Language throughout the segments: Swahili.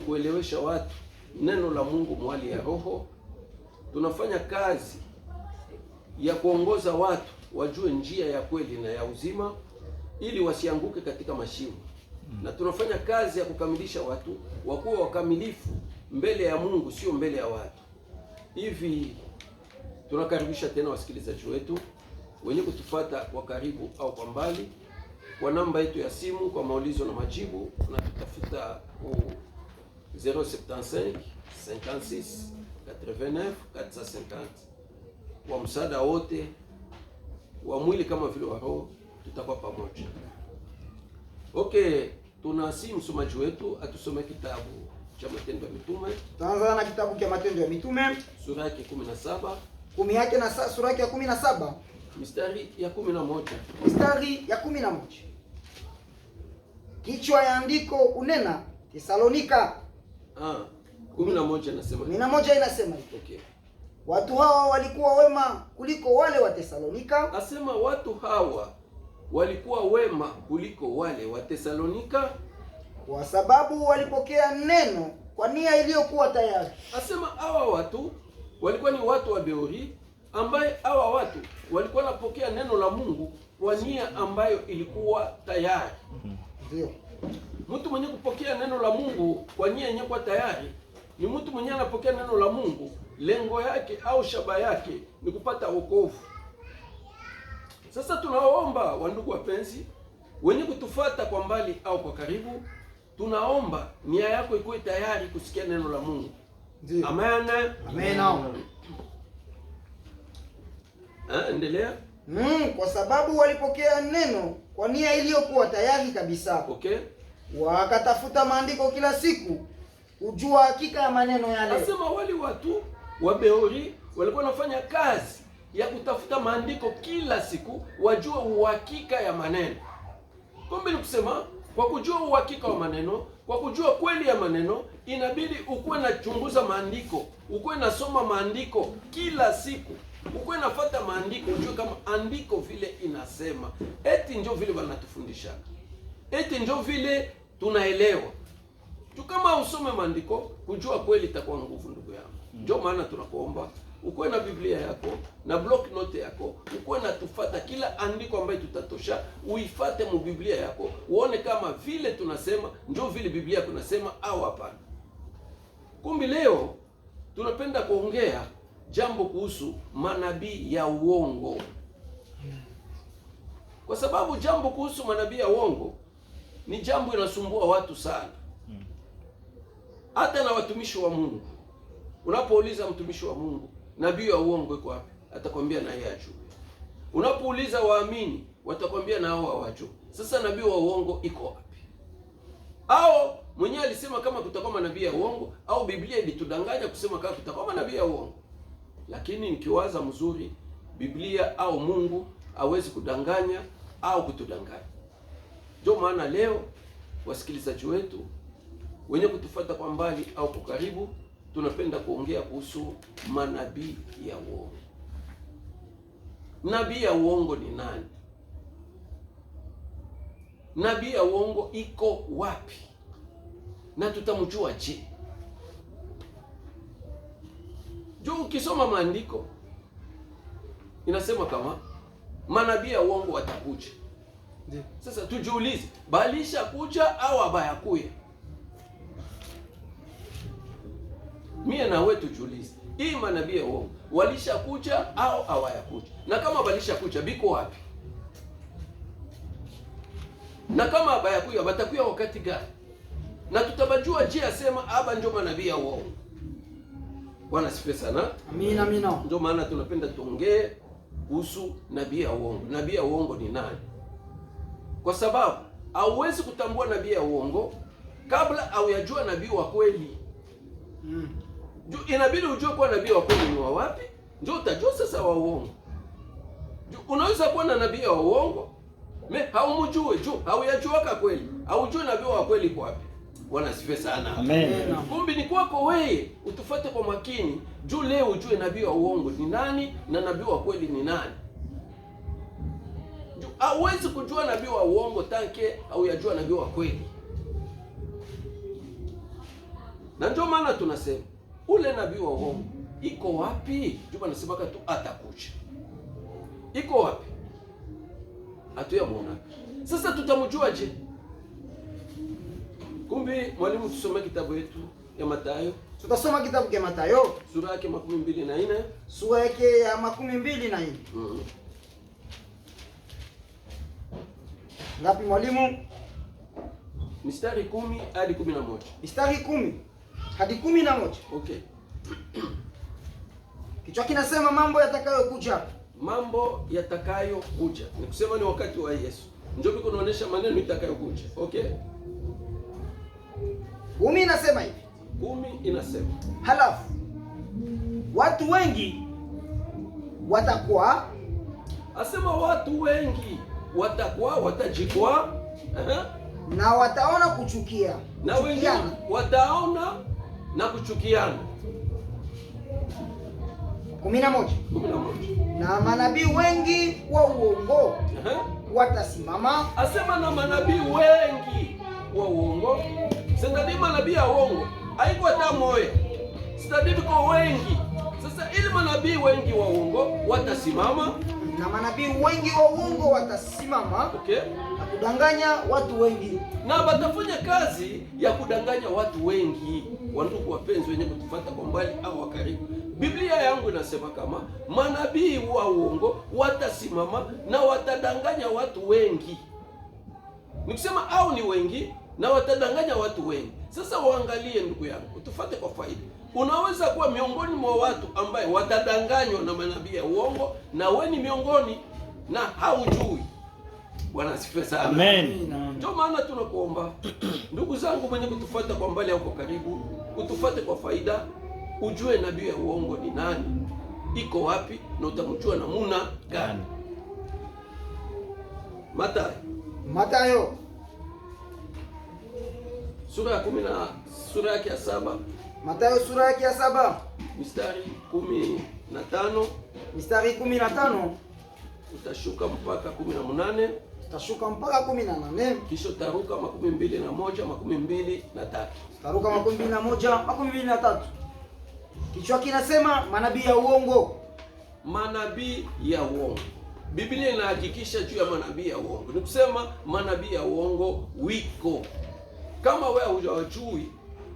kuelewesha watu neno la Mungu mwali ya roho. Tunafanya kazi ya kuongoza watu wajue njia ya kweli na ya uzima, ili wasianguke katika mashimo. Na tunafanya kazi ya kukamilisha watu wakuwa wakamilifu mbele ya Mungu, sio mbele ya watu. Hivi tunakaribisha tena wasikilizaji wetu wenye kutufuata kwa karibu au kwa mbali, kwa namba yetu ya simu kwa maulizo na majibu, na tutafuta ku 075 56 89 450. Kwa msaada wote wa mwili kama vile wa roho, tutakuwa pamoja. Okay, tunasi msomaji wetu atusome kitabu cha Matendo ya Mitume. Tuanza na kitabu cha Matendo ya Mitume Sura yake 17. Sura yake ya 17. Mistari ya 11. Mistari ya 11. Kichwa ya andiko unena Tesalonika. 11 nasema. 11 inasema hivi. Okay. Watu hawa walikuwa wema kuliko wale wa Tesalonika. Asema watu hawa walikuwa wema kuliko wale wa Tesalonika, kwa sababu walipokea neno kwa nia iliyokuwa tayari. Asema hawa watu walikuwa ni watu wa Beori, ambaye hawa watu walikuwa wanapokea neno la Mungu kwa nia ambayo ilikuwa tayari. Ndio. Mtu mwenye kupokea neno la Mungu kwa nia yenye kwa tayari ni mtu mwenye anapokea neno la Mungu, lengo yake au shaba yake ni kupata wokovu. Sasa tunaomba wandugu wapenzi wenye kutufuata kwa mbali au kwa karibu, tunaomba nia yako ikuwe tayari kusikia neno la Mungu. Ndio. Amen. Amen. Endelea. Kwa sababu walipokea neno kwa nia iliyokuwa tayari kabisa. Okay. Wakatafuta maandiko kila siku kujua hakika ya maneno yale. Nasema wali watu wa Beori walikuwa wanafanya kazi ya kutafuta maandiko kila siku wajua uhakika ya maneno. Kumbe ni kusema kwa kujua uhakika wa maneno, kwa kujua kweli ya maneno, inabidi ukuwe na chunguza maandiko, ukuwe na soma maandiko kila siku, ukuwe nafuata maandiko, ujue kama andiko vile inasema. Eti ndio vile wanatufundisha, eti ndio vile tunaelewa. Tu kama usome maandiko, kujua kweli itakuwa nguvu, ndugu yangu. Ndio maana tunakuomba ukuwe na Biblia yako na block note yako, ukuwe na tufata kila andiko ambayo tutatosha, uifate mu Biblia yako, uone kama vile tunasema ndio vile Biblia kunasema au hapana. Kumbi leo tunapenda kuongea jambo kuhusu manabii ya uongo. Kwa sababu jambo kuhusu manabii ya uongo ni jambo inasumbua watu sana. Hata na watumishi wa Mungu. Unapouliza mtumishi wa Mungu, nabii wa uongo yuko wapi? Atakwambia na yeye ajue. Unapouliza waamini, watakwambia na hao hawajui. Sasa nabii wa uongo iko wapi? Au mwenyewe alisema kama kutakuwa manabii ya uongo, au Biblia ilitudanganya kusema kama kutakuwa manabii ya uongo? Lakini nikiwaza mzuri, Biblia au Mungu hawezi kudanganya au kutudanganya. Ndio maana leo wasikilizaji wetu wenye kutufuata kwa mbali au kwa karibu, tunapenda kuongea kuhusu manabii ya uongo. Nabii ya uongo ni nani? Nabii ya uongo iko wapi? Na tutamjua je? Juu ukisoma maandiko inasema kama manabii ya uongo watakuja. Sasa tujiulize, balisha kuja au abayakuya? Mie na wewe tujiulize, hii manabii ya uongo walishakuja au hawayakuja? Na kama walishakuja biko wapi? Na kama habayakuya batakuya wakati gani? Na tutabajua je asema aba ndio manabii ya uongo? Bwana sifiwe sana. Amina, amina. Ndio maana tunapenda tuongee kuhusu nabii ya uongo. Nabii ya uongo ni nani? Kwa sababu hauwezi kutambua nabii ya uongo kabla haujajua nabii wa kweli. Inabidi ujue kwa nabii wa kweli ni wa wapi, ndio utajua sasa wa uongo. Unaweza kuwa na nabii wa uongo, haumjue juu hauyajua kwa kweli, haujui nabii wa kweli kwa wapi. Bwana asifiwe sana. Amen. Kumbe ni kwako wewe utufuate kwa makini, juu leo ujue nabii wa uongo ni nani na nabii wa kweli ni nani. Hauwezi kujua nabii wa uongo tanke hauyajua nabii wa kweli. Na ndio maana tunasema ule nabii wa uongo iko wapi? Juba nasema tu atakuja. Iko wapi? Hatuyamuona. Sasa tutamjuaje? Kumbe mwalimu, tusome kitabu yetu ya Mathayo. Tutasoma kitabu cha Mathayo Sura yake 24. Sura yake ya 24. Ngapi mwalimu? Mistari 10 hadi 11. Mistari 10 hadi 11. Okay. Kichwa kinasema mambo yatakayokuja. Mambo yatakayokuja. Ni kusema ni wakati wa Yesu. Ndio biko naonesha maneno itakayokuja. Okay? 10 inasema hivi. 10 inasema, halafu watu wengi watakuwa, asema watu wengi watakuwa, watajikwa, na wataona kuchukia, na wengine wataona na kuchukiana. 11. Na manabii wengi wa uongo watasimama. Asema na manabii wengi wa uongo. Sasa ni manabii ya uongo haiko hata moja, sitadidi kwa wengi. Sasa ili manabii wengi wa uongo watasimama, na manabii wengi wa uongo watasimama, okay, na kudanganya watu wengi, na watafanya kazi ya kudanganya watu wengi. Wandugu wapenzi wenye kutufuata kwa mbali au wa karibu, Biblia yangu inasema kama manabii wa uongo watasimama na watadanganya watu wengi. Nikusema au ni wengi na watadanganya watu wengi. Sasa waangalie ndugu yangu, utufuate kwa faida. Unaweza kuwa miongoni mwa watu ambaye watadanganywa na manabii ya uongo, na wewe ni miongoni na haujui. Bwana asifiwe sana. Amen. Ndio maana tunakuomba ndugu zangu mwenye kutufuata kwa mbali au kwa karibu, utufuate kwa faida, ujue nabii ya uongo ni nani, iko wapi, na utamjua namuna gani. Mathayo sura ya 10 na sura yake ya 7. Mathayo sura yake ya 7 mistari 15. Mistari 15 utashuka mpaka 18. Utashuka mpaka 18. Kisha utaruka 21, 23. Utaruka 21, 23. Kichwa kinasema manabii ya uongo. Manabii ya uongo. Biblia inahakikisha juu ya manabii ya uongo. Ni kusema manabii ya uongo wiko. Kama wewe hujawajui,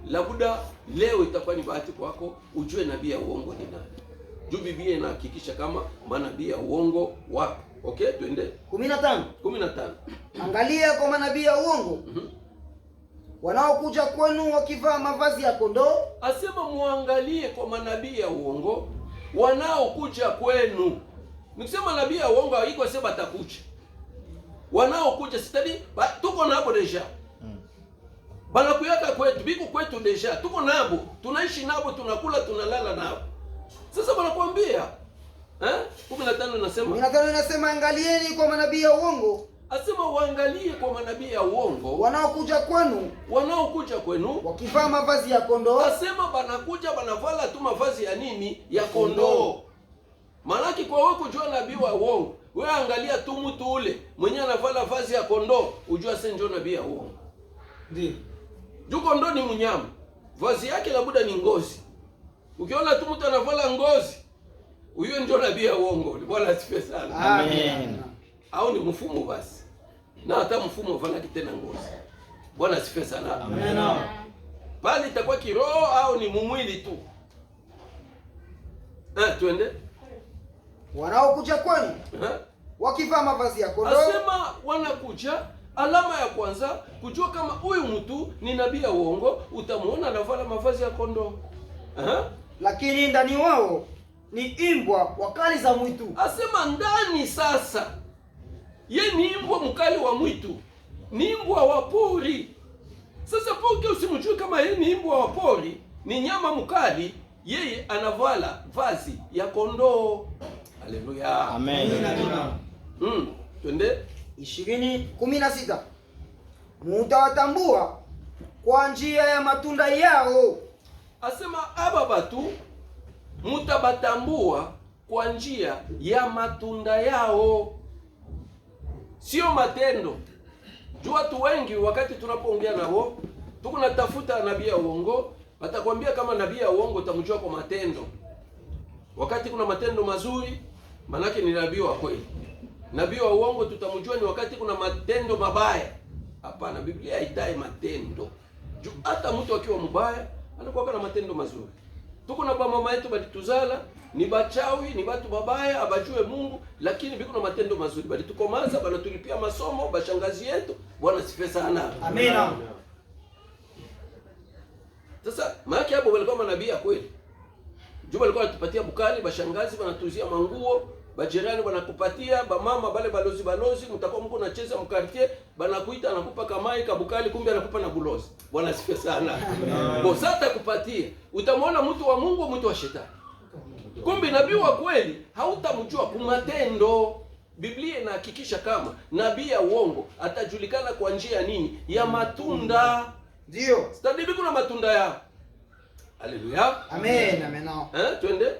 labda leo itakuwa ni bahati kwako ujue nabii ya uongo ni nani. Juu Biblia inahakikisha kama manabii ya uongo wapo. Okay, twende 15. Angalia kwa manabii ya uongo wanaokuja kwenu wakivaa mavazi ya kondoo. Asema muangalie kwa manabii ya uongo wanaokuja kwenu. Nikisema nabii ya uongo haiko sema atakuja. Wanaokuja sitadi tuko nabo deja. Bana kuyaka kwetu, biku kwetu deja. Tuko nabo, tunaishi nabo, tunakula, tunalala nabo. Sasa wanakuambia 15 inasema, 15 inasema angalieni kwa manabii ya uongo. Asema waangalie kwa manabii ya uongo wanaokuja kwenu wakivaa mavazi ya kondoo. Asema banakuja banavala tu mavazi ya nini? Ya kondoo. Malaki kwa wewe kujua nabii wa uongo, wewe angalia tu mtu ule mwenye anavala vazi ya kondoo, ujua sasa ndio nabii ya uongo. Ndio. Juu kondoo ni mnyama, vazi yake labda ni ngozi. Ukiona tu mtu anavala ngozi, huyo ndio nabii ya uongo. Bwana asifiwe sana. Amen. Au ni mfumo basi. Na hata mfumo vala tena ngozi. Bwana asifiwe sana. Amen. Bali itakuwa kiroho au ni mumwili tu. Twende. Wanaokuja kwenu wakivaa mavazi ya kondoo. Asema wanakuja, alama ya kwanza kujua kama huyu mtu ni nabii ya uongo, utamuona anavala mavazi ya kondoo. Lakini ndani wao ni imbwa wakali za mwitu. Asema ndani sasa ye ni imbwa mkali wa mwitu, ni imbwa wa pori. Sasa poke usimjue kama yeye ni imbwa wa pori, ni nyama mkali, yeye anavala vazi ya kondoo. Haleluya. Amen. Twende 20:16. Mutawatambua kwa njia ya matunda yao. Asema aba batu mutabatambua kwa njia ya matunda yao, sio matendo. Juu watu wengi wakati tunapoongea nao tuko natafuta nabii ya uongo, Atakwambia kama nabii ya uongo utamjua kwa matendo. Wakati kuna matendo mazuri, manake ni nabii wa kweli. Nabii wa uongo tutamjua ni wakati kuna matendo mabaya. Hapana, Biblia haidai matendo. Hata mtu akiwa mbaya anakuwa na matendo mazuri. Tuko na mama yetu balituzala ni bachawi, ni batu babaya, abajue Mungu, lakini biko na matendo mazuri. Balitukomaza, banatulipia masomo, bashangazi yetu. Bwana sifa sana. Amina. Sasa maana hapo walikuwa manabii ya kweli. Juba alikuwa anatupatia bukali, bashangazi banatuzia manguo, bajirani banakupatia, bamama bale balozi, mtakuwa mko nacheza mkartie, banakuita anakupa kamai kabukali, kumbe anakupa na bulozi. Bwana sifa sana. Bosata kupatia. Utamwona mtu wa Mungu, mtu wa shetani. Kumbe nabii wa kweli hautamjua kwa matendo. Biblia inahakikisha kama nabii ya uongo atajulikana kwa njia nini? Ya matunda. Ndio. Stadibi kuna matunda yao. Haleluya. Amen, amen. Twende.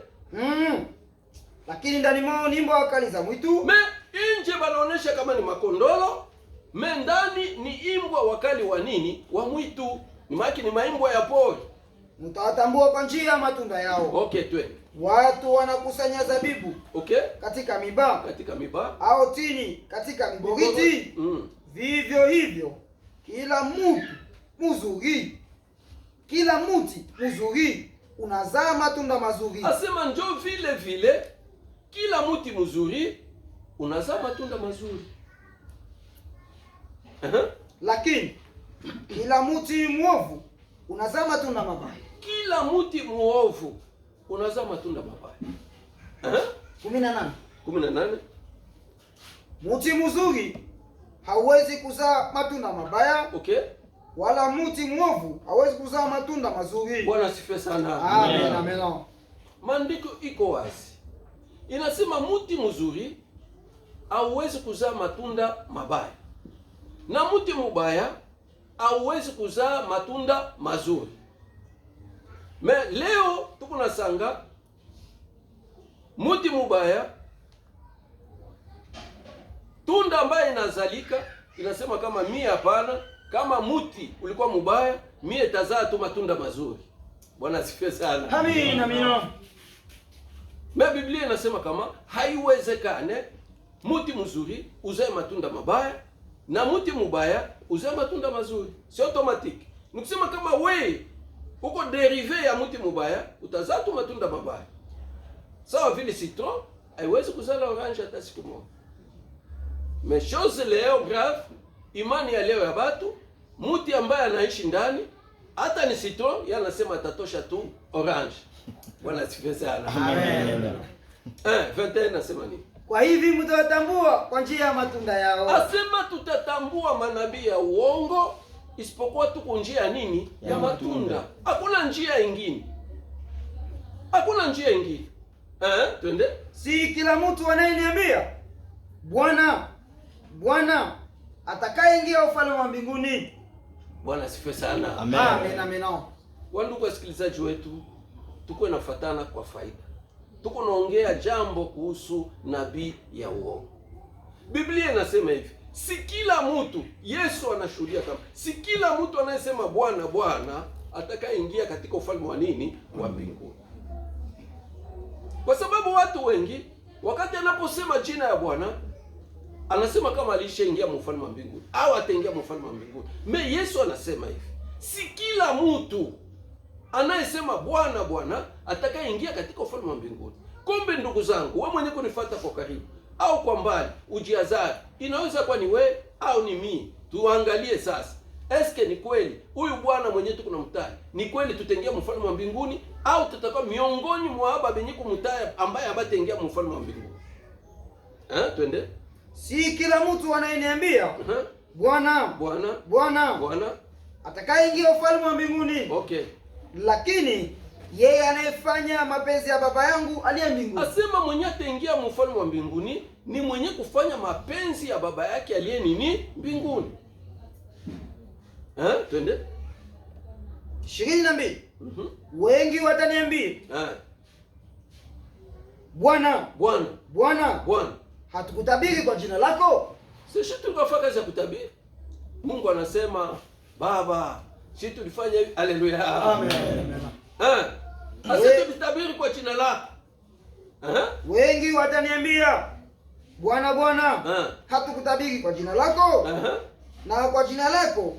Lakini ndani mwao ni mbwa wakali za mwitu. Nje banaonesha kama ni makondolo, ndani ni imbwa wakali wa nini? Wa mwitu. Ni maki ni maimbwa ya pori. Mtawatambua kwa njia ya matunda yao. Okay, twende. Watu wanakusanya zabibu katika miba, au tini katika miboriti. Vivyo hivyo kila mti mzuri unazaa matunda mazuri. Asema njo vile vile kila mti mzuri unazaa matunda mazuri. Lakini kila mti mwovu unazaa matunda mabaya. Kila mti mwovu unazaa matunda mabaya. 18. Mti mzuri hauwezi kuzaa matunda mabaya. Wala mti mwovu hauwezi kuzaa matunda mazuri. Bwana asifiwe sana. Amen, amen. Maandiko iko wazi. Inasema mti mzuri hauwezi kuzaa matunda mabaya. Na mti mbaya hauwezi kuzaa matunda mazuri. Leo tuko na sanga mti mbaya, tunda ambaye inazalika inasema kama mie hapana, kama mti ulikuwa mbaya mie tazaa tu matunda mazuri. Bwana asifiwe sana. Amen, amen. Biblia inasema kama haiwezekane mti mzuri uzae matunda mabaya na mti mbaya uzae matunda mazuri. Si automatique. Nikusema kama we uko derive ya mti mbaya utazaa tu matunda mabaya. Sawa vile citron haiwezi kuzaa orange hata siku moja. Mais chose leo grave, imani ya leo ya batu, mti ambaye anaishi ndani hata ni citron yeye anasema atatosha tu orange. Bwana asifiwe sana. Amen. 21 nasema nini? Kwa hivi mtawatambua kwa njia ya matunda yao. Asema tutatambua manabii ya uongo isipokuwa tuko njia nini? Ya matunda. Hakuna njia nyingine. Hakuna njia nyingine. Twende. Si kila mtu anayeniambia Bwana, Bwana atakayeingia ufalme wa mbinguni. Bwana asifiwe sana. Amen. Amen, amen. Wandugu wasikilizaji wetu, tuko nafuatana kwa faida. Tuko naongea jambo kuhusu nabii ya uongo. Biblia inasema hivi, si kila mtu, Yesu anashuhudia kama si kila mtu anayesema Bwana Bwana atakayeingia katika ufalme wa nini? Wa mbinguni. Kwa sababu watu wengi wakati anaposema jina ya Bwana anasema kama alishaingia ufalme wa mbinguni au ataingia ufalme wa mbinguni. Yesu anasema hivi, si kila mtu anayesema Bwana Bwana atakayeingia katika ufalme wa mbinguni. Kumbe ndugu zangu, wewe mwenye kunifuata kwa karibu au kwa mbali, ujiazari. Inaweza kuwa ni wewe au ni mimi. Tuangalie sasa. Eske ni kweli huyu Bwana mwenye tuko namtaja ni kweli tutaingia mfalme wa mbinguni au tutakuwa miongoni mwa haba benye kumtaja ambaye abataingia mfalme wa mbinguni? Twende. Si kila mtu anayeniambia Bwana Bwana Bwana Bwana atakayeingia ufalme wa mbinguni. Lakini yeye anayefanya mapenzi ya Baba yangu aliye mbinguni. Asema mwenye ataingia mfalme wa mbinguni ni mwenye kufanya mapenzi ya Baba yake aliye nini? Mbinguni. Twende. 22. Wengi wataniambia Bwana Bwana Bwana Bwana, hatukutabiri kwa jina lako? Sisi tukafanya kazi ya kutabiri. Mungu anasema Baba, Si tulifanya hivi. Haleluya. Amen. Sasa tulitabiri kwa jina lako. Wengi wataniambia, Bwana Bwana, hatukutabiri kwa jina lako? Na kwa jina lako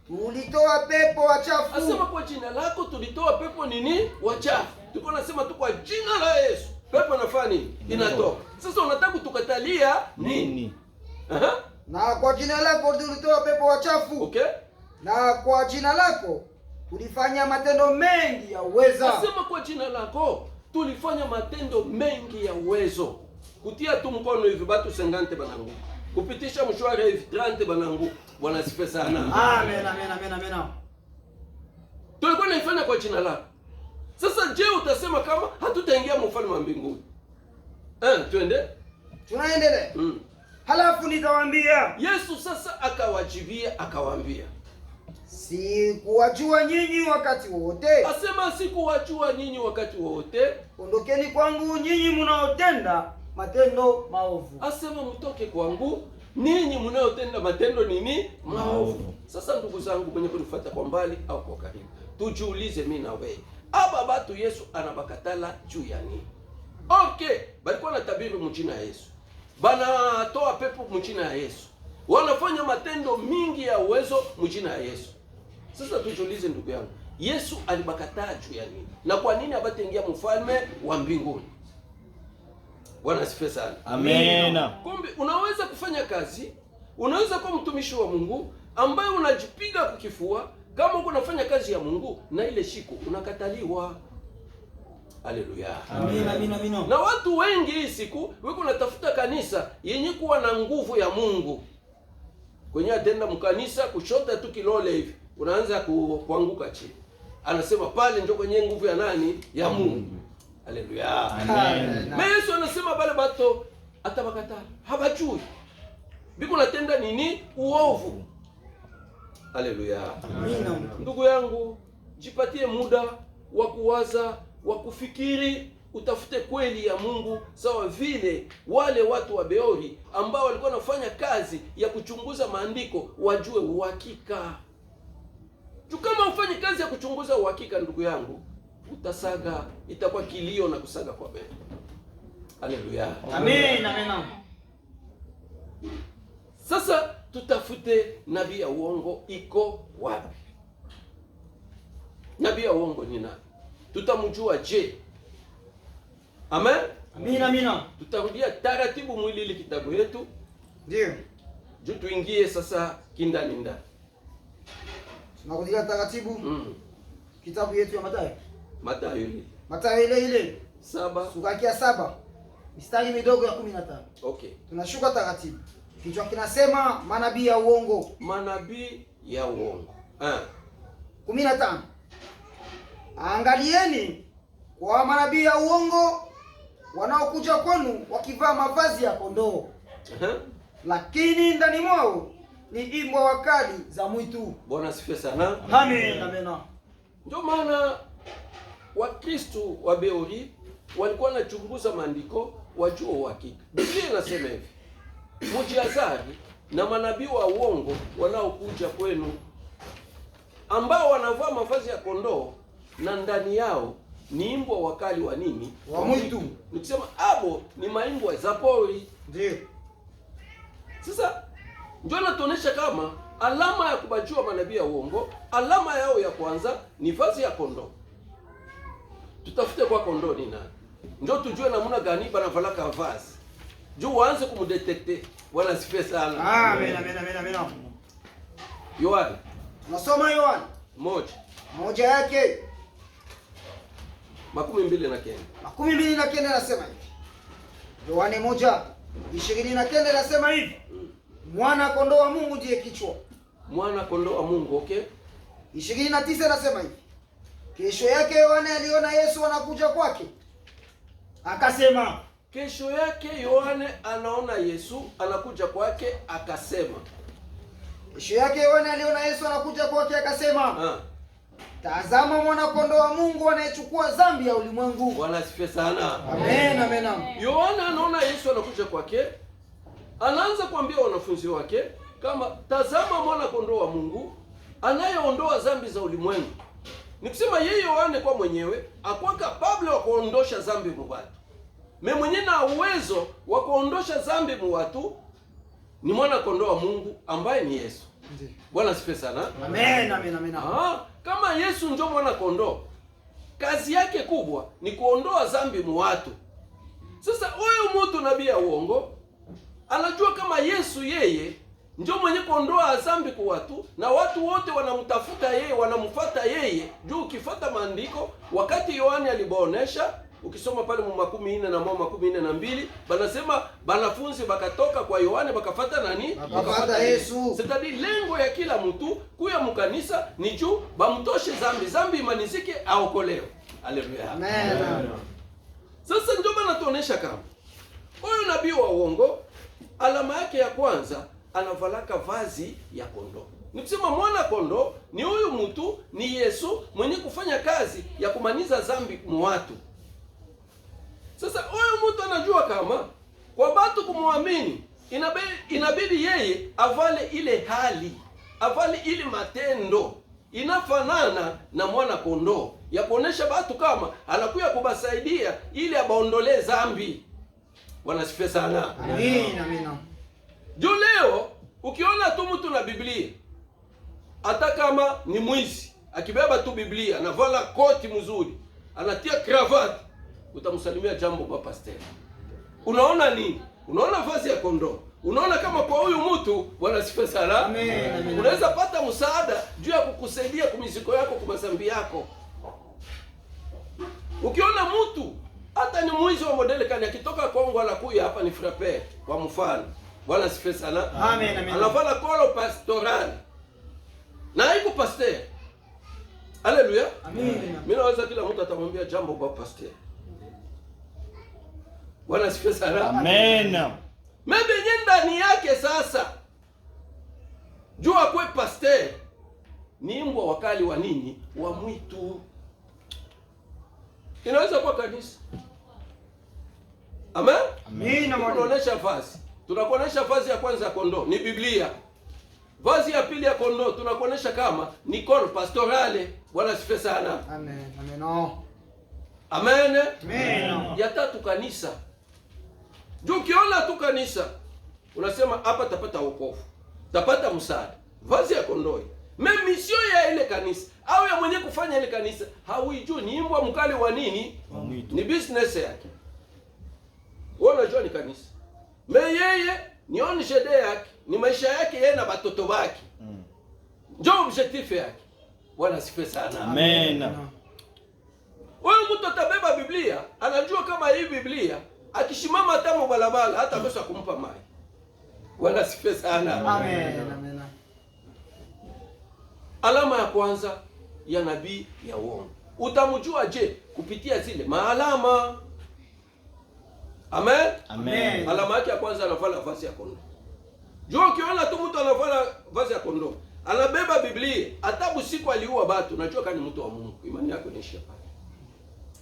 tulitoa pepo wachafu. Asema kwa jina lako tulitoa pepo nini? Wachafu. Tuko nasema tu kwa jina la Yesu. Pepo inafanya nini? Inatoka. Sasa unataka tukatalia nini? Na kwa jina lako tulitoa pepo wachafu. Okay? Na kwa jina lako tulifanya matendo mengi ya uweza. Asema kwa jina lako tulifanya matendo mengi ya uwezo. Kutia tu mkono hivi batu 50 banangu. Kupitisha mshwari hivi 30 banangu. Bwana sifa sana. Amen. Tulikuwa naifanya kwa jina lako. Sasa je, utasema kama hatutaingia mfalme wa mbinguni? Twende. Tunaendelea. Halafu nitawaambia. Yesu sasa akawajibia akawaambia, sikuwajua nyinyi wakati wote. Asema sikuwajua nyinyi wakati wote. Ondokeni kwangu nyinyi mnaotenda matendo maovu. Asema mtoke kwangu ninyi mnaotenda matendo nini? Maovu. Sasa ndugu zangu mwenye kunifuata kwa mbali au kwa karibu, tujiulize mimi na wewe. Aba batu Yesu anabakatala juu ya nini? Okay, balikuwa na tabiri mjina ya Yesu. Banatoa pepo mjina ya Yesu. Wanafanya matendo mingi ya uwezo mjina ya Yesu. Sasa tujiulize ndugu yangu, Yesu alibakataa juu ya nini? Na kwa nini abataingia mfalme wa mbinguni? Bwana asifiwe sana. Amen. Kumbe unaweza kufanya kazi, unaweza kuwa mtumishi wa Mungu ambaye unajipiga kukifua kama uko unafanya kazi ya Mungu na ile shiko unakataliwa. Haleluya. Amen. Na watu wengi hii siku wako natafuta kanisa yenye kuwa na nguvu ya Mungu. Kwenye atenda mkanisa kushota tu kilole hivi, unaanza kuanguka chini. Anasema pale ndio kwenye nguvu ya nani? Ya Mungu. Haleluya. Amen. Yesu anasema pale bato atabakataa. Habajui. Biko natenda nini? Uovu. Haleluya. Ndugu yangu, jipatie muda wa kuwaza, wa kufikiri, utafute kweli ya Mungu, sawa vile wale watu wa Beori ambao walikuwa wanafanya kazi ya kuchunguza maandiko, wajue uhakika. Kama ufanye kazi ya kuchunguza uhakika, ndugu yangu, utasaga, itakuwa kilio na kusaga kwa bega. Haleluya. Amen. Sasa tutafute nabii ya uongo iko wapi? Nabii ya uongo ni nani? Tutamjua je? Amen. Tutarudia taratibu mwili ile kitabu yetu. Ndio. Juu tuingie sasa kindani ndani. Tunarudia taratibu. Kitabu yetu ya Mathayo. Mathayo ile 7 sura ya 7 mistari midogo ya 15. Okay. Tunashuka taratibu. Kichwa kinasema manabii ya uongo. Manabii ya uongo. 15. Angalieni kwa manabii ya uongo wanaokuja kwenu wakivaa mavazi ya kondoo. Lakini ndani mwao ni imbwa wakali za mwitu. Bwana asifiwe sana. Amen. Ndio maana Wakristo wa Beori walikuwa wanachunguza maandiko wajue uhakika. Biblia inasema hivi, mjihadhari na manabii wa uongo wanaokuja kwenu ambao wanavaa mavazi ya kondoo na ndani yao ni imbwa wakali wa nini? Wa mwitu. Nikisema abo ni maimbwa za pori. Ndio. Sasa ndio natuonesha kama alama ya kubajua manabii ya uongo, alama yao ya kwanza ni vazi ya kondoo. Tutafute kwa kondoo ni nani, ndio tujue namna gani banavalaka vazi, juu waanze kumdetekte. Bwana asifiwe sana. Amen. Yohana, tunasoma Yohana moja yake 29 nasema hivi. Yohana 1:29 nasema hivi. Mwana kondoo wa Mungu ndiye kichwa. Mwana kondoo wa Mungu, okay? 29 nasema hivi. Kesho yake Yohana aliona Yesu anakuja kwake. Akasema. Kesho yake Yohana anaona Yesu anakuja kwake, akasema. Kesho yake Yohana aliona Yesu anakuja kwake, akasema. Tazama mwana kondoo wa Mungu anayechukua dhambi ya ulimwengu. Bwana asifiwe sana. Amen. Yohana anaona Yesu anakuja kwake, anaanza kuambia wanafunzi wake kama tazama mwana kondoo wa Mungu anayeondoa dhambi za ulimwengu. Ni kusema yeye Yohane kwa mwenyewe akuwa kapable wa kuondosha dhambi mu watu. Me mwenye na uwezo wa kuondosha dhambi mu watu ni mwana kondoo wa Mungu ambaye ni Yesu. Bwana asifiwe sana. Amen, amen, amen. Kama Yesu ndio mwana kondoo, kazi yake kubwa ni kuondoa dhambi mu watu. Sasa huyu mtu nabii ya uongo anajua kama Yesu yeye ndio mwenye kuondoa dhambi kwa watu, na watu wote wanamtafuta yeye, wanamfuata yeye. Juu ukifuata maandiko, wakati Yohane alibaonesha, ukisoma pale mu 14 na 42, banasema banafunzi bakatoka kwa Yohane bakafuata nani? Bakafuata Yesu. C'est-à-dire lengo ya kila mtu kuya mkanisa ni juu bamtoshe dhambi imanizike aokolewe. Haleluya. Amen. Sasa ndio banatuonesha kama huyu nabii wa uongo, alama yake ya kwanza anavalaka vazi ya kondoo. Ni kusema mwana kondoo ni huyu mtu, ni Yesu mwenye kufanya kazi ya kumaniza dhambi mu watu. Sasa huyu mtu anajua kama kwa batu kumwamini inabidi yeye avale ile hali, avale ile matendo inafanana na mwana kondoo, ya kuonesha batu kama anakuya kubasaidia ili abaondolee dhambi. Bwana asifiwe sana. Amen, amen. Juu leo ukiona tu mtu na Biblia, hata kama ni mwizi, akibeba tu Biblia, anavala koti mzuri, anatia cravat, utamsalimia jambo kwa pastor. Unaona nini? Unaona vazi ya kondoo. Unaona kama kwa huyu mtu, Bwana asifiwe sana. Amen, amen. Unaweza pata msaada juu ya kukusaidia kumiziko yako, kwa dhambi yako. Ukiona mtu hata ni mwizi wa modele kani, akitoka Kongo anakuja hapa ni frapper kwa mfano. Bwana asifiwe sana. Amen, amen. Anavala kolo pastoral. Na haiko pastor. Haleluya. Amen. Mimi naweza kila mtu atamwambia jambo kwa pastor. Bwana asifiwe sana. Amen. Maybe ndani yake sasa jua kwe pastor ni mbwa wakali wa nini? Wa mwitu. Inaweza kuwa kanisa. Amen. Amen. Tunaonesha vazi. Tunakuonesha vazi ya kwanza ya kondoo ni Biblia. Vazi ya pili ya kondoo tunakuonesha kama ni kolo pastorale. Bwana asifiwe sana. Amen, amen. Amen. Amen. Ya tatu kanisa. Juu ukiona tu kanisa unasema hapa tapata wokovu, tapata msaada. Vazi ya kondoo. Misio ya ile kanisa au ya mwenye kufanya ile kanisa hauijui, ni mbwa mkali wa nini? Ni business yake. Wewe unajua ni kanisa. Yeye ni onjede yake, ni maisha yake yeye na batoto bake. Ndio objectif yake. Bwana asifiwe sana. Amen. Wewe mtu atabeba Biblia, anajua kama hii Biblia akishimama hata mbalabala hata kosa kumpa maji. Bwana asifiwe sana. Amen, amen. Alama ya kwanza ya nabii ya uongo. Utamjua je? Kupitia zile maalama. Amen. Amen. Alama yake ya kwanza anavala vazi ya kondoo. Jua ukiona tu mtu anavala vazi ya kondoo, anabeba Biblia, hata usiku aliua watu, unajua kani mtu wa Mungu. Imani yako inaishia pale.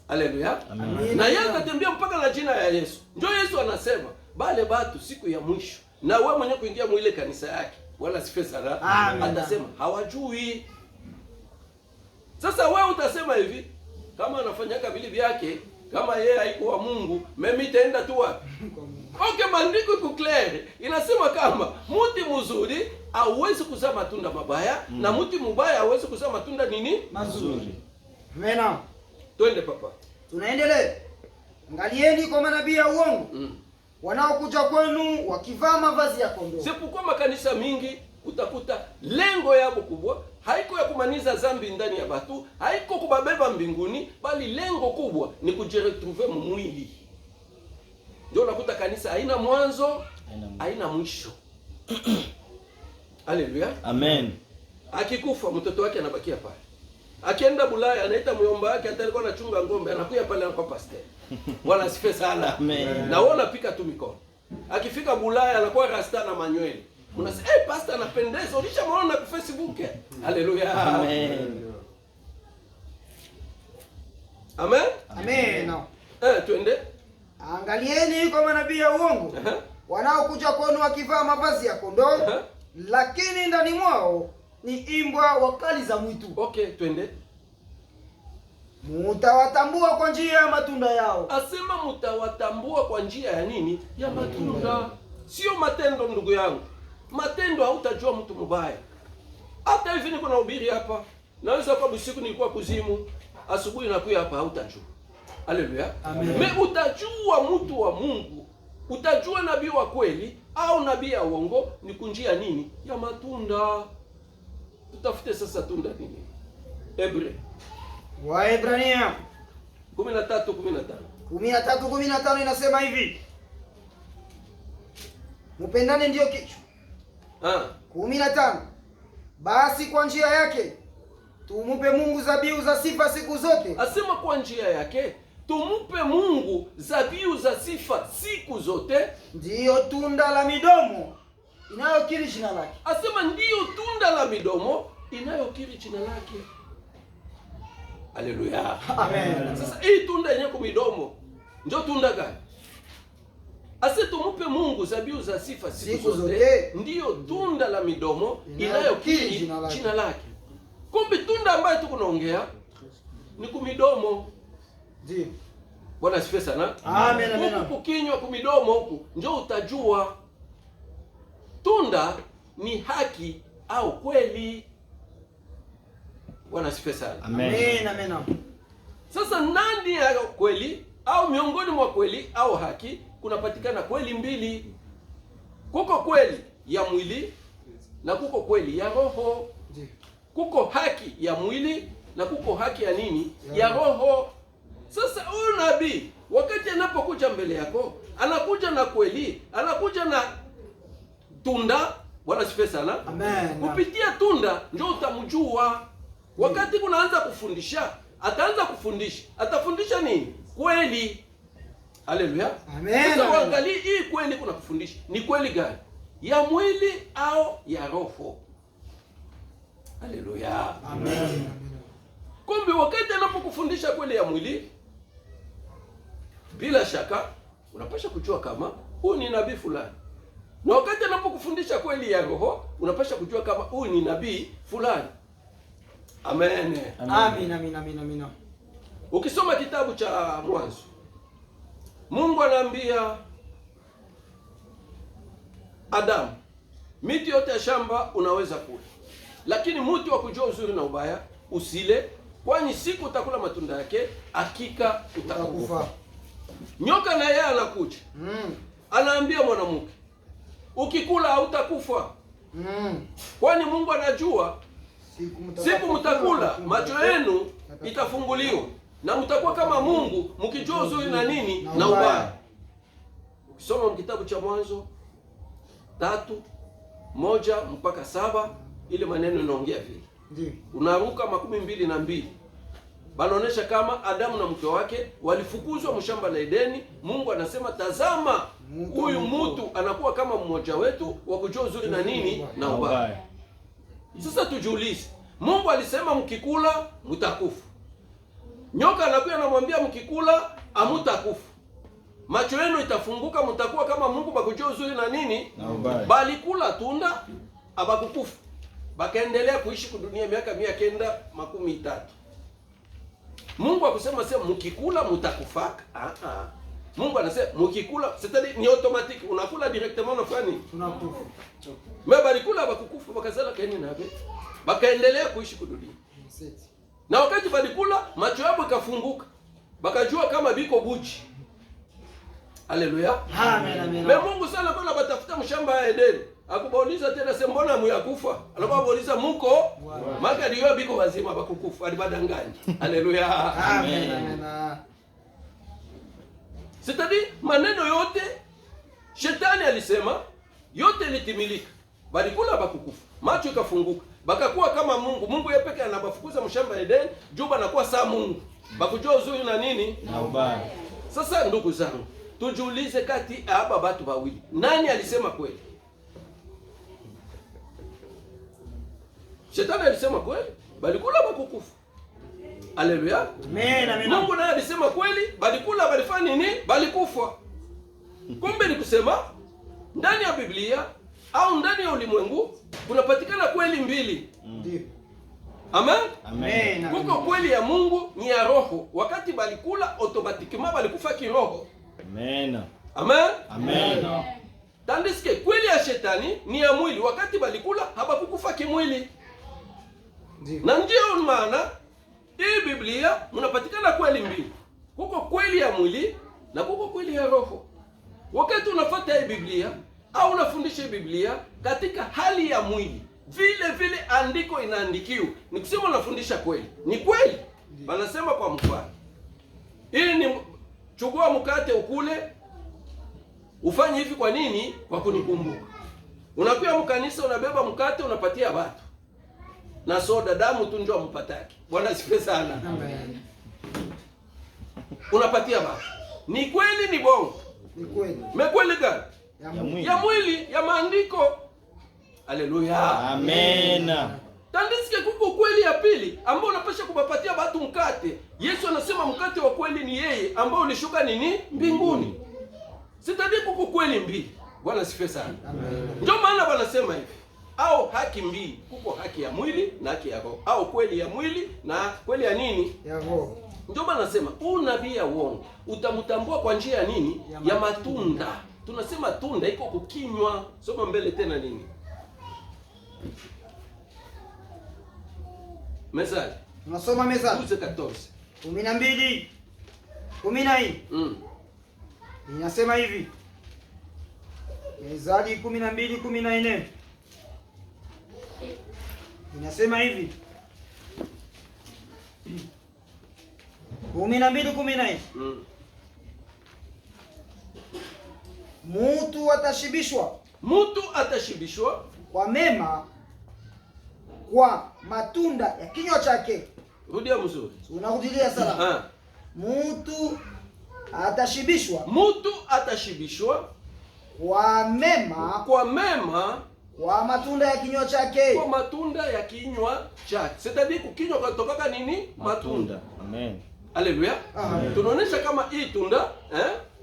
Haleluya. Amen. Na yeye atatembea mpaka na jina ya Yesu. Ndio Yesu anasema, bale watu siku ya mwisho na wewe mwenyewe kuingia mwile kanisa yake. Wala sife sana. Atasema hawajui. Sasa wewe utasema hivi, kama anafanyaka vile vyake, kama yeye haikuwa Mungu, mimi itaenda tu wapi? Okay, maandiko iko clear. Inasema kama mti mzuri hauwezi kuzaa matunda mabaya na mti mbaya hauwezi kuzaa matunda nini? Mazuri. Amen. Twende papa. Tunaendelea. Angalieni kwa manabii ya uongo. Wanaokuja kwenu wakivaa mavazi ya kondoo. Sipokuwa makanisa mingi utakuta lengo yao kubwa haiko ya kumaniza dhambi ndani ya watu, haiko kubabeba mbinguni, bali lengo kubwa ni kujiretrouver mwili. Ndio unakuta kanisa haina mwanzo, haina mwisho. Haleluya. Amen. Akikufa mtoto wake anabakia pale. Akienda Bulaya anaita myomba wake, hata alikuwa anachunga ng'ombe, anakuja pale anakuwa pastor. Bwana asifiwe sana. Amen. Na wao napika tu mikono. Akifika Bulaya anakuwa rasta na manywele. Unasema pastor anapendeza, ulishamwona kwa Facebook. Haleluya. Amen. Amen. Amen. Twende. Angalieni kwa manabii ya uongo. Wanaokuja kwenu wakivaa mavazi ya kondoo, lakini ndani mwao ni imbwa wakali za mwitu. Okay, twende. Mutawatambua kwa njia ya matunda yao. Asema mutawatambua kwa njia ya nini? Ya matunda. Sio matendo, ndugu yangu. Matendo hautajua mtu mbaya. Hata hivi niko nahubiri hapa, naweza kwa usiku nilikuwa kuzimu, asubuhi nakuja hapa, hautajua. Haleluya. Amen. Me utajua mtu wa Mungu, utajua nabii wa kweli au nabii ya uongo ni kunjia nini? Ya matunda. Tutafute sasa tunda nini? Waebrania 13:15. 13:15 inasema hivi. Mupendane ndio kichwa. 15. Basi kwa njia yake tumupe Mungu zabihu za sifa siku zote. Asema kwa njia yake tumupe Mungu zabihu za sifa siku zote, ndiyo tunda la midomo inayokiri jina lake. Asema ndiyo tunda la midomo inayokiri jina lake. Haleluya. Amen. Sasa hii tunda yenye kwa midomo ndio tunda gani? Ase tumupe Mungu zabihu za sifa siku zote, ndiyo tunda la midomo inayokiri jina lake. Kumbe tunda ambayo tuko naongea ni kumidomo. Ndio. Bwana asifiwe sana. Amen, amen. Huku kukinywa kumidomo huku ndio utajua tunda ni haki au kweli. Bwana asifiwe sana. Amen, amen. Sasa nani ya kweli au miongoni mwa kweli au haki kunapatikana kweli mbili. Kuko kweli ya mwili na kuko kweli ya roho. Kuko haki ya mwili na kuko haki ya nini? Ya roho. Sasa huyu nabii wakati anapokuja mbele yako, anakuja na kweli, anakuja na tunda. Bwana asifiwe sana. Amen. Kupitia tunda ndio utamjua. Wakati kunaanza kufundisha, ataanza kufundisha. Atafundisha nini? Kweli. Haleluya. Amen. Sasa waangalie hii kweli kuna kufundisha. Ni kweli gani? Ya mwili au ya roho? Haleluya. Amen. Kumbe wakati anapokufundisha kweli ya mwili, bila shaka unapaswa kujua kama huyu ni nabii fulani. Na wakati anapokufundisha kweli ya roho, unapaswa kujua kama huyu ni nabii fulani. Amen. Amen, amen, amen, amen. Ukisoma kitabu cha Mwanzo, Mungu anaambia Adamu, miti yote ya shamba unaweza kula, lakini mti wa kujua uzuri na ubaya usile, kwani siku utakula matunda yake hakika utakufa. Nyoka na yeye anakuja. Anaambia mwanamke, ukikula hautakufa. Kwani Mungu anajua siku mtakula macho yenu itafunguliwa na mtakuwa kama Mungu mkijua uzuri na nini na ubaya. Ukisoma kitabu cha Mwanzo 3:1-7 ile maneno inaongea vile. Ndio. Unaruka 22. Banaonesha kama Adamu na mke wake walifukuzwa mshamba la Edeni. Mungu anasema tazama, huyu mtu anakuwa kama mmoja wetu wa kujua uzuri na nini na ubaya. Sasa tujiulize, Mungu alisema mkikula mtakufa. Nyoka anakuja anamwambia mkikula hamutakufa. Macho yenu itafunguka, mtakuwa kama Mungu bakujua uzuri na nini na ubaya. Bali kula tunda abakukufa. Bakaendelea kuishi kudunia miaka 930. Mungu akusema sema mkikula mtakufaka. Mungu anasema mkikula, c'est-à-dire ni automatique, unakula directement unafanya tunakufa. Mais balikula bakukufa bakazala kaini nabe. Bakaendelea kuishi kudunia. Na wakati balikula macho yao ikafunguka. Bakajua kama biko buchi. Haleluya. Amen, amen. Mais Mungu sana kwa batafuta mshamba ya Edeni. Akubauliza tena sema mbona muyakufa? Anabauliza muko maka ndiyo biko wazima bakukufa alibadanganya. Haleluya. Amen, amen. C'est-à-dire maneno yote shetani alisema yote litimilika. Balikula bakukufa. Macho ikafunguka. Bakakuwa kama Mungu. Mungu yeye pekee anabafukuza mshamba ya Edeni, juba anakuwa saa Mungu. Bakujua uzuri na nini na ubaya. Sasa ndugu zangu, tujiulize kati hapa watu wawili, nani alisema kweli? Shetani alisema kweli, balikula bakukufa. Haleluya. Amen, amen. Mungu naye alisema kweli, balikula balifanya nini? Balikufa. Kumbe ni kusema ndani ya Biblia au ndani ya ulimwengu kunapatikana kweli mbili. Ndio. Amen. Amen. Kuko kweli ya Mungu ni ya roho. Wakati balikula automatiquement balikufa kiroho. Amen. Amen. Amen. Tandis que kweli ya shetani ni ya mwili. Wakati balikula habakukufa kimwili. Ndio. Na ndio maana hii Biblia mnapatikana kweli mbili. Kuko kweli ya mwili na kuko kweli ya roho. Wakati unafuata hii Biblia au unafundisha hii Biblia katika hali ya mwili, vile vile andiko inaandikiwa, ni kusema unafundisha kweli. Ni kweli. Wanasema kwa mfano, hii ni chukua mkate ukule, ufanye hivi kwa nini? Kwa kunikumbuka. Unakuwa mkanisa, unabeba mkate unapatia watu. Na soda damu tu ndio mpataki. Bwana asifiwe sana. Amen. Unapatia watu. Ni kweli ni bongo? Ni kweli. Mekweli gani? Ya Ya Mungu. mwili. Ya mwili, ya maandiko. Haleluya. Amen. Tandisike kuko kweli ya pili ambao unapasha kupapatia watu mkate. Yesu anasema mkate wa kweli ni yeye ambao ulishuka nini? Mbinguni. Sitadi kuko kweli mbili. Bwana asifiwe sana. Amen. Ndio maana wanasema hivi. Au haki mbili. Kuko haki ya mwili na haki ya roho. Au kweli ya mwili na kweli ya nini? Ya roho. Ndio maana nasema huu nabii ya uongo utamtambua kwa njia ya nini? Ya matunda. Tunasema tunda iko kukinywa. Soma mbele tena nini? Mezali. Tunasoma Mezali 12:14. 12 14. Inasema hivi. Mezali 12:14. Inasema hivi. 12:14. Mtu atashibishwa Mtu atashibishwa kwa mema kwa matunda ya kinywa chake. rudia mzuri. Unarudilia sala. Ah. Mtu atashibishwa Mtu atashibishwa kwa mema kwa mema kwa matunda ya kinywa chake. kwa matunda ya kinywa chake. C'est-à-dire kukinywa kutoka nini? Matunda. Amen. Haleluya. Amen. Tunaonesha kama hii tunda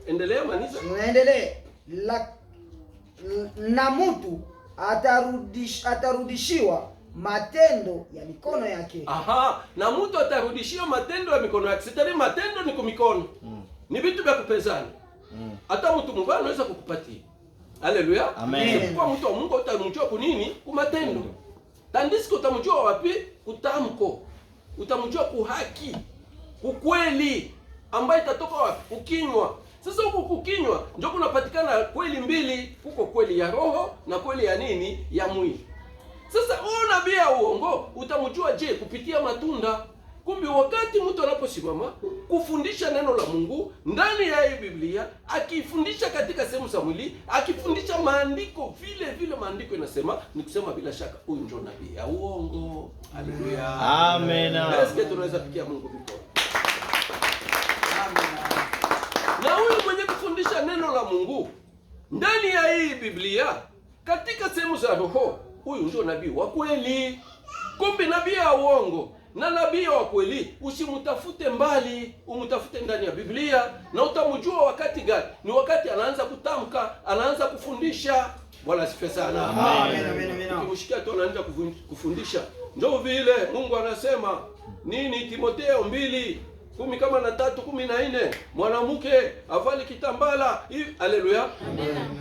endelea maniza. Tunaendelea. Na mtu atarudishiwa matendo ya mikono yake. Aha, na mtu atarudishiwa matendo ya mikono yake. C'est-à-dire matendo ni kwa mikono. Ni vitu vya kupezana. Hata mtu mbaya anaweza kukupatia. Haleluya. Amen. Kwa mtu wa Mungu utamjua kunini? Kumatendo. Tandisiko utamjua wapi? Kutamko. Utamjua kuhaki. Ukweli ambayo itatoka wapi? Kukinywa. Sasa huko kukinywa ndio kunapatikana kweli mbili, huko kweli ya roho na kweli ya nini? Ya mwili. Sasa huyu nabii ya uongo utamjua je? Kupitia matunda. Kumbe wakati mtu anaposimama kufundisha neno la Mungu ndani ya hii Biblia, akifundisha katika sehemu za mwili, akifundisha maandiko vile vile maandiko inasema, ni kusema bila shaka huyu ndio nabii ya uongo. Haleluya. Amen. Eske tunaweza pikia Mungu mikono? Na huyu mwenye kufundisha neno la Mungu ndani ya hii Biblia katika sehemu za roho, huyu ndio nabii wa kweli. Kumbe nabii ya uongo na nabii wa kweli usimtafute mbali, umtafute ndani ya Biblia, na utamjua wakati gani? Ni wakati anaanza kutamka, anaanza kufundisha. Bwana asifiwe sana. Amen, amen, amen. Ukimshikia tu anaanza kufundisha. Ndio vile Mungu anasema nini? Timotheo 2:13-14, mwanamke avali kitambala. Haleluya.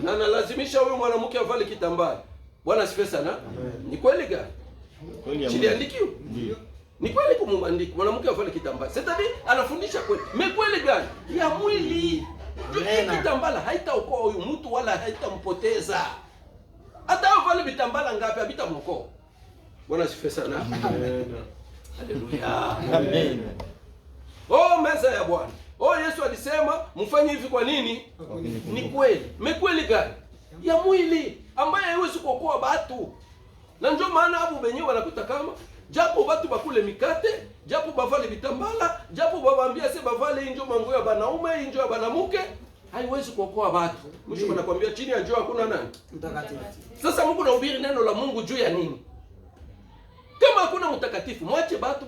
Na analazimisha huyu mwanamke avali kitambala. Bwana asifiwe sana. Ni kweli gani? Kweli ya Chini Mungu. andikio. Ndio. Ni kweli kumwandika mwanamke avale kitambala. C'est-à-dire anafundisha kweli. Ni kweli gani? Ya mwili. Hii kitambala haitaokoa huyu mtu wala haitampoteza. Hata avale vitambala ngapi havitamwokoa. Bwana asifiwe sana. Haleluya. Amen. Oh, meza ya Bwana. Oh, Yesu alisema mfanye hivi kwa nini? Ni kweli. Ni kweli gani? Ya mwili ambaye haiwezi kuokoa watu. Na ndio maana hapo wenyewe wanakuta kama japo watu bakule mikate, japo bavale vitambala, japo bawaambia se bavale injo manguo ya banaume, injo ya banamuke, haiwezi kuokoa watu. Mwisho wanakuambia chini ya jua hakuna nani? Mtakatifu. Sasa Mungu anahubiri neno la Mungu juu ya nini? Kama hakuna mtakatifu, mwache batu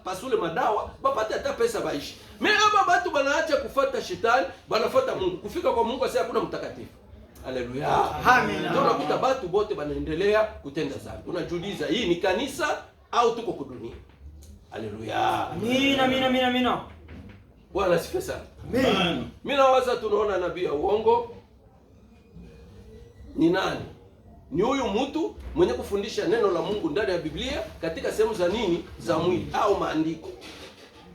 pasule madawa, bapate hata pesa baishi. Ama batu banaacha kufuata shetani, banafuata Mungu. Kufika kwa Mungu sasa hakuna mtakatifu. Haleluya. Amen. Ndio unakuta watu wote wanaendelea kutenda dhambi. Unajiuliza, hii ni kanisa au tuko kwa dunia? Haleluya. Amina, amina, amina, amina. Bwana asifiwe sana. Amen. Mimi nawaza tunaona nabii ya uongo ni nani? Ni huyu mtu mwenye kufundisha neno la Mungu ndani ya Biblia katika sehemu za nini? Za mwili au maandiko.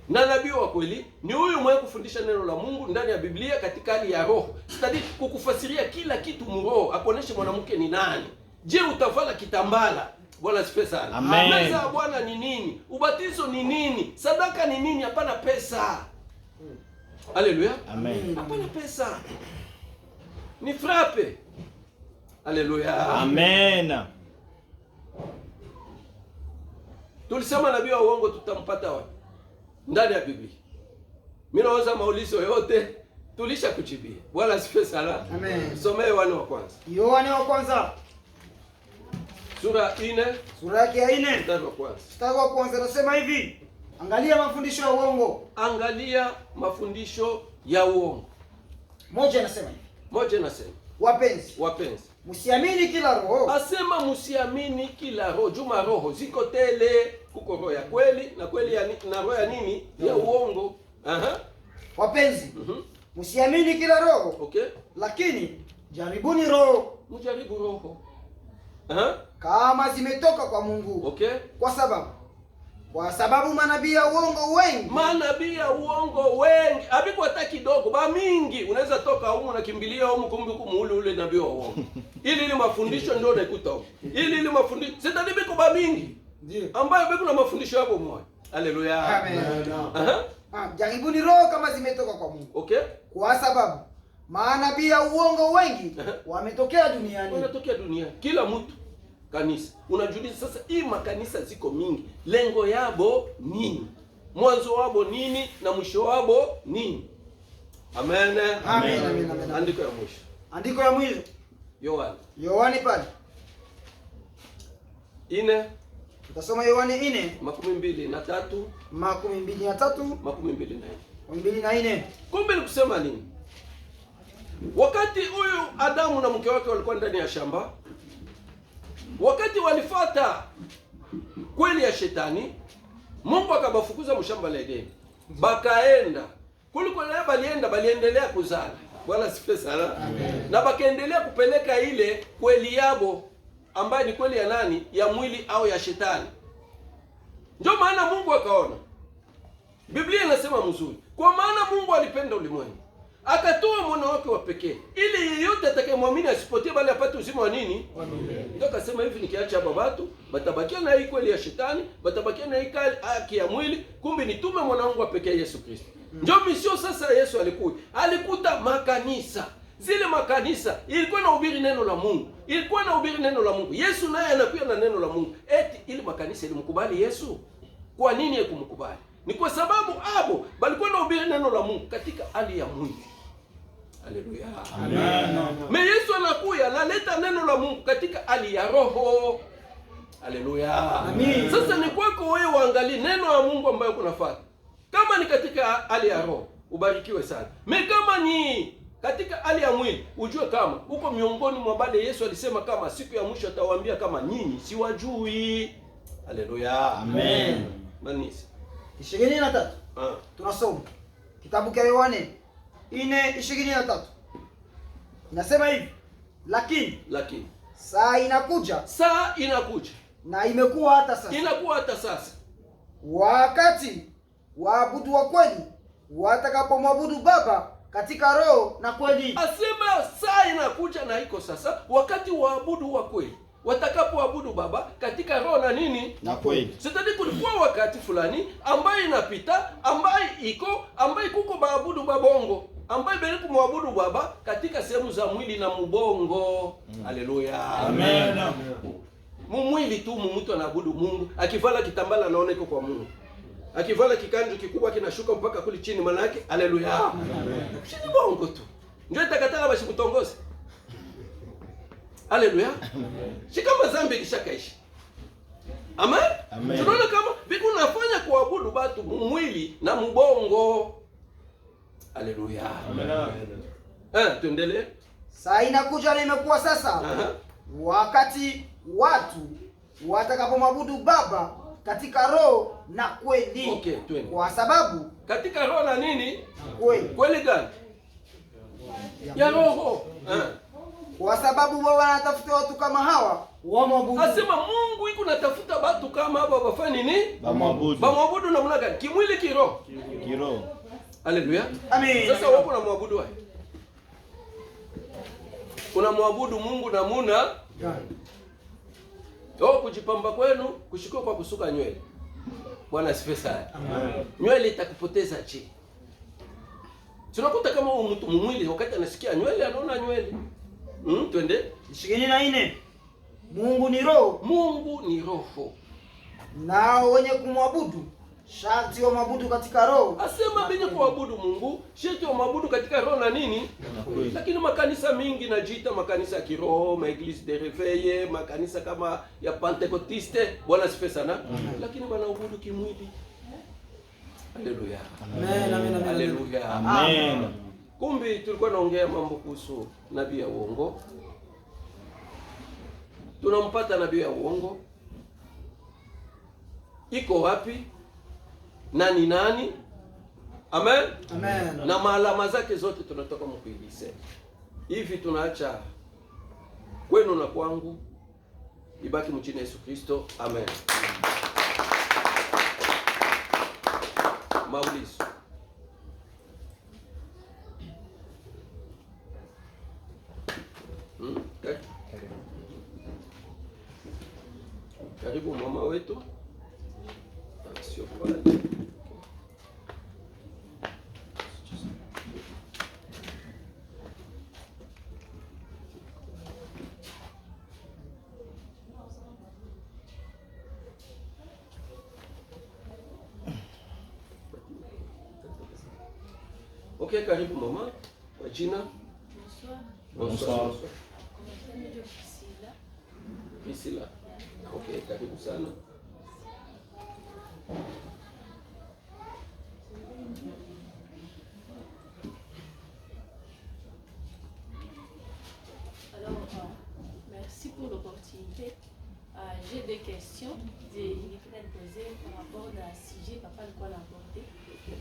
Na nabii wa kweli ni huyu mwenye kufundisha neno la Mungu ndani ya Biblia katika hali ya roho. Stadi kukufasiria kila kitu mroho, akuoneshe mwanamke ni nani. Je, utavala kitambala? Bwana asifiwe sana. Amen. Meza ya Bwana ni nini? Ubatizo ni nini? Sadaka ni nini? Hapana pesa. Haleluya. Amen. Hapana pesa. Ni frappe. Haleluya. Amen. Tulisema nabii wa uongo tutampata wapi? Ndani ya Biblia. Mimi naweza maulizo yote tulisha kuchibia. Bwana asifiwe sana. Amen. Somee Yohana wa kwanza. Yohana wa kwanza Sura 4 sura yake ya 4 mstari wa kwanza. mstari wa kwanza nasema hivi: angalia mafundisho ya uongo. Angalia mafundisho ya uongo. Moja anasema hivi: Moja nasema, wapenzi, msiamini kila roho. asema msiamini kila roho. Juma roho ziko tele, kuko roho ya kweli na kweli na roho ya nini? Ya uongo. Aha. Wapenzi, msiamini kila roho. Okay. Lakini jaribuni roho. Mjaribu roho. Aha. Kama zimetoka kwa Mungu. Okay. Kwa sababu manabii ya uongo wengi. Manabii ya uongo wengi. Abiko hata kidogo, ba mingi. Unaweza toka humu na kimbilia humu kumbe kumuule ule nabii wa uongo. Ili mafundisho ndio unaikuta huko. Ili mafundisho sitani biko ba mingi. Ndio. Ambayo biko na mafundisho hapo moja. Haleluya. Amen. Aha. Jaribuni roho kama zimetoka kwa Mungu. Okay. Kwa sababu manabii ya uongo wengi wametokea duniani. Wanatokea dunia. Kila mtu kanisa. Unajiuliza sasa, hii makanisa ziko mingi. Lengo yabo nini? Mwanzo wabo nini na mwisho wabo nini? Amen. Amen, amen, amen. Andiko ya mwisho. Andiko ya mwisho. Yohani pale. 4 Tutasoma Yohani 4 23 23 24. Kumbe ni kusema nini? Wakati huyu Adamu na mke wake walikuwa ndani ya shamba, wakati walifuata kweli ya shetani, Mungu akabafukuza mshamba la Edeni. Bakaenda. Kuliko na baliendelea kuzala. Bwana sifiwe sana. Na bakaendelea kupeleka ile kweli yabo ambayo ni kweli ya nani? Ya mwili au ya shetani. Ndio maana Mungu akaona. Biblia inasema mzuri. Kwa maana Mungu alipenda ulimwengu, akatoa mwana wake wa pekee ili yeyote atakayemwamini asipotee bali apate uzima wa nini? Ndio akasema hivi, nikiacha babatu batabakia na hii kweli ya shetani, batabakia na hii haki ya mwili, kumbe nitume mwana wangu wa pekee Yesu Kristo. Ndio misio sasa Yesu alikuta makanisa. Zile makanisa ilikuwa na ubiri neno la Mungu. Yesu naye anakuja na neno la Mungu. Eti ili makanisa ilimkubali Yesu. Kwa nini yekumkubali? Ni kwa sababu abo balikuwa na ubiri neno la Mungu katika hali ya mwili. Haleluya. Amen. Yesu anakuja analeta neno la Mungu katika hali ya roho. Haleluya. Amen. Sasa ni kwako wewe uangalie neno la Mungu ambayo kunafuata. Kama ni katika hali ya roho, ubarikiwe sana. Kama ni katika hali ya mwili, ujue kama uko miongoni mwa wale Yesu alisema kama siku ya mwisho atawaambia kama nyinyi siwajui. Haleluya. Amen. Manisi 23. Tunasoma kitabu cha Yohana 4:23. Inasema hivi: lakini saa inakuja na imekuwa hata sasa wakati waabudu wa kweli watakapomwabudu Baba katika roho na kweli. Asema saa inakuja na iko sasa, wakati waabudu wa kweli watakapoabudu Baba katika roho na nini? Na kweli. Sitani kulikuwa wakati fulani ambaye inapita, ambaye kuko baabudu babongo, ambaye bali kumwabudu Baba katika sehemu za mwili na mbongo. Haleluya. Amen. Mwili tu mtu anaabudu Mungu, akivala kitambala anaona iko kwa Mungu. Akivala kikanju kikubwa kinashuka mpaka kuli chini, maana yake haleluya. Amen. Shini bongo tu. Ndio itakatala basi kutongoza. Haleluya. Shikama zambi kishakaishi. Amen. Tunaona kama viku nafanya kuabudu batu mwili na mbongo. Haleluya. Amen. Tuendelee. Saa inakuja na imekuwa sasa, wakati watu watakapomwabudu Baba katika roho na kweli. Okay, kwa sababu katika roho na nini? Kweli. Kweli gani? Ya roho. Kwa sababu Baba anatafuta watu kama hawa wamwabudu. Asema Mungu iko natafuta watu kama hapa wafanye nini? Bamwabudu. Bamwabudu namna gani? Kimwili, kiroho. Kiroho. Haleluya. Amen. Sasa wewe unamwabudu wapi? Unamwabudu Mungu na muna kujipamba kwenu kushikwa kwa kusuka nywele. Bwana asifiwe sana. Nywele itakupoteza je? Tunakuta kama mtu mwili wakati anasikia nywele anaona nywele. Twende. 24. Mungu ni roho. Mungu ni roho. Nao wenye kumwabudu sharti wamwabudu katika roho. Asema benye kuabudu Mungu sharti wamwabudu katika roho na nini? Lakini makanisa mingi najiita makanisa ya kiroho, maeglise de réveil, makanisa kama ya Pentecostiste, Bwana asifiwe sana. Lakini wanaabudu kimwili. Haleluya. Amen, amen, haleluya. Amen. Kumbi tulikuwa naongea mambo kuhusu nabii ya uongo. Tunampata nabii ya uongo. Iko wapi? Nani nani? Amen. Amen. Na maalama zake zote tunatoka mkuilise. Hivi tunaacha kwenu na kwangu ibaki mchini Yesu Kristo. Amen. Maulizo. Karibu mama wetu. Sio pale. Okay, karibu mama. Kwa jina? Bonsoir. Priscilla. Okay, karibu sana. Alors, merci pour l'opportunité. J'ai des questions des poser par rapport à la sujet papa de quoi l'apporter.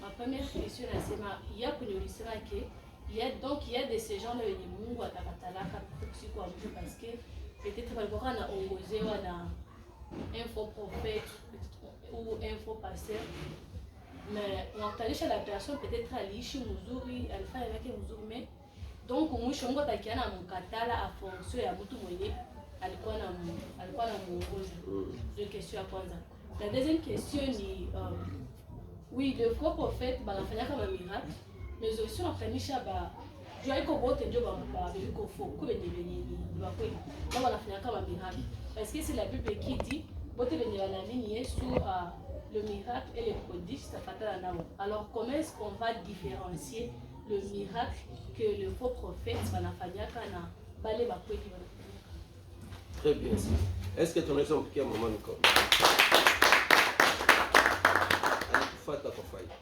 Ma première question c'est il y a que il y a de ces gens là les Mungu atakatalaka kwa parce que peut-être walikuwa na ongozewa na info prophète ou info pasteur. Mais unakutanisha la personne peut-être aliishi mzuri, alifanya yake mzuri mais donc mwisho Mungu atakiana mkatala a fonction ya mtu mwenye alikuwa na muongoza. Ndio question ya kwanza. La deuxième question ni oui, le faux prophète banafanya kama miracle mais aussi unakutanisha ba jua iko bote ndio ba iko faux kwa benye ba kweli. Ndio banafanya kama miracle parce que c'est la Bible qui dit bote benye wanaamini Yesu le miracle et les prodiges ça fatala nao. Alors comment est-ce qu'on va différencier le miracle que le faux prophète banafanyaka na bale ba kweli? Très bien. Est-ce que tunaweza kumpikia mama mkono? Anakufuata kwa faida.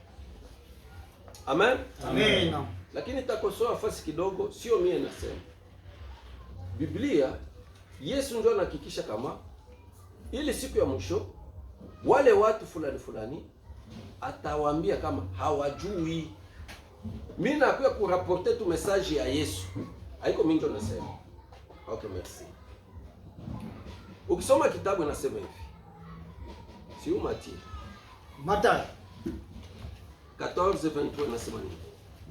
Amen. Amen. Lakini takosoa fasi kidogo, sio mie nasema. Biblia Yesu ndio anahakikisha kama ili siku ya mwisho wale watu fulani atawaambia kama hawajui. Mimi nakuja kurapporter tu message ya Yesu. Haiko mimi ndio nasema. Okay, merci. Ukisoma kitabu inasema hivi. Si Mathayo 14:23 inasema nini?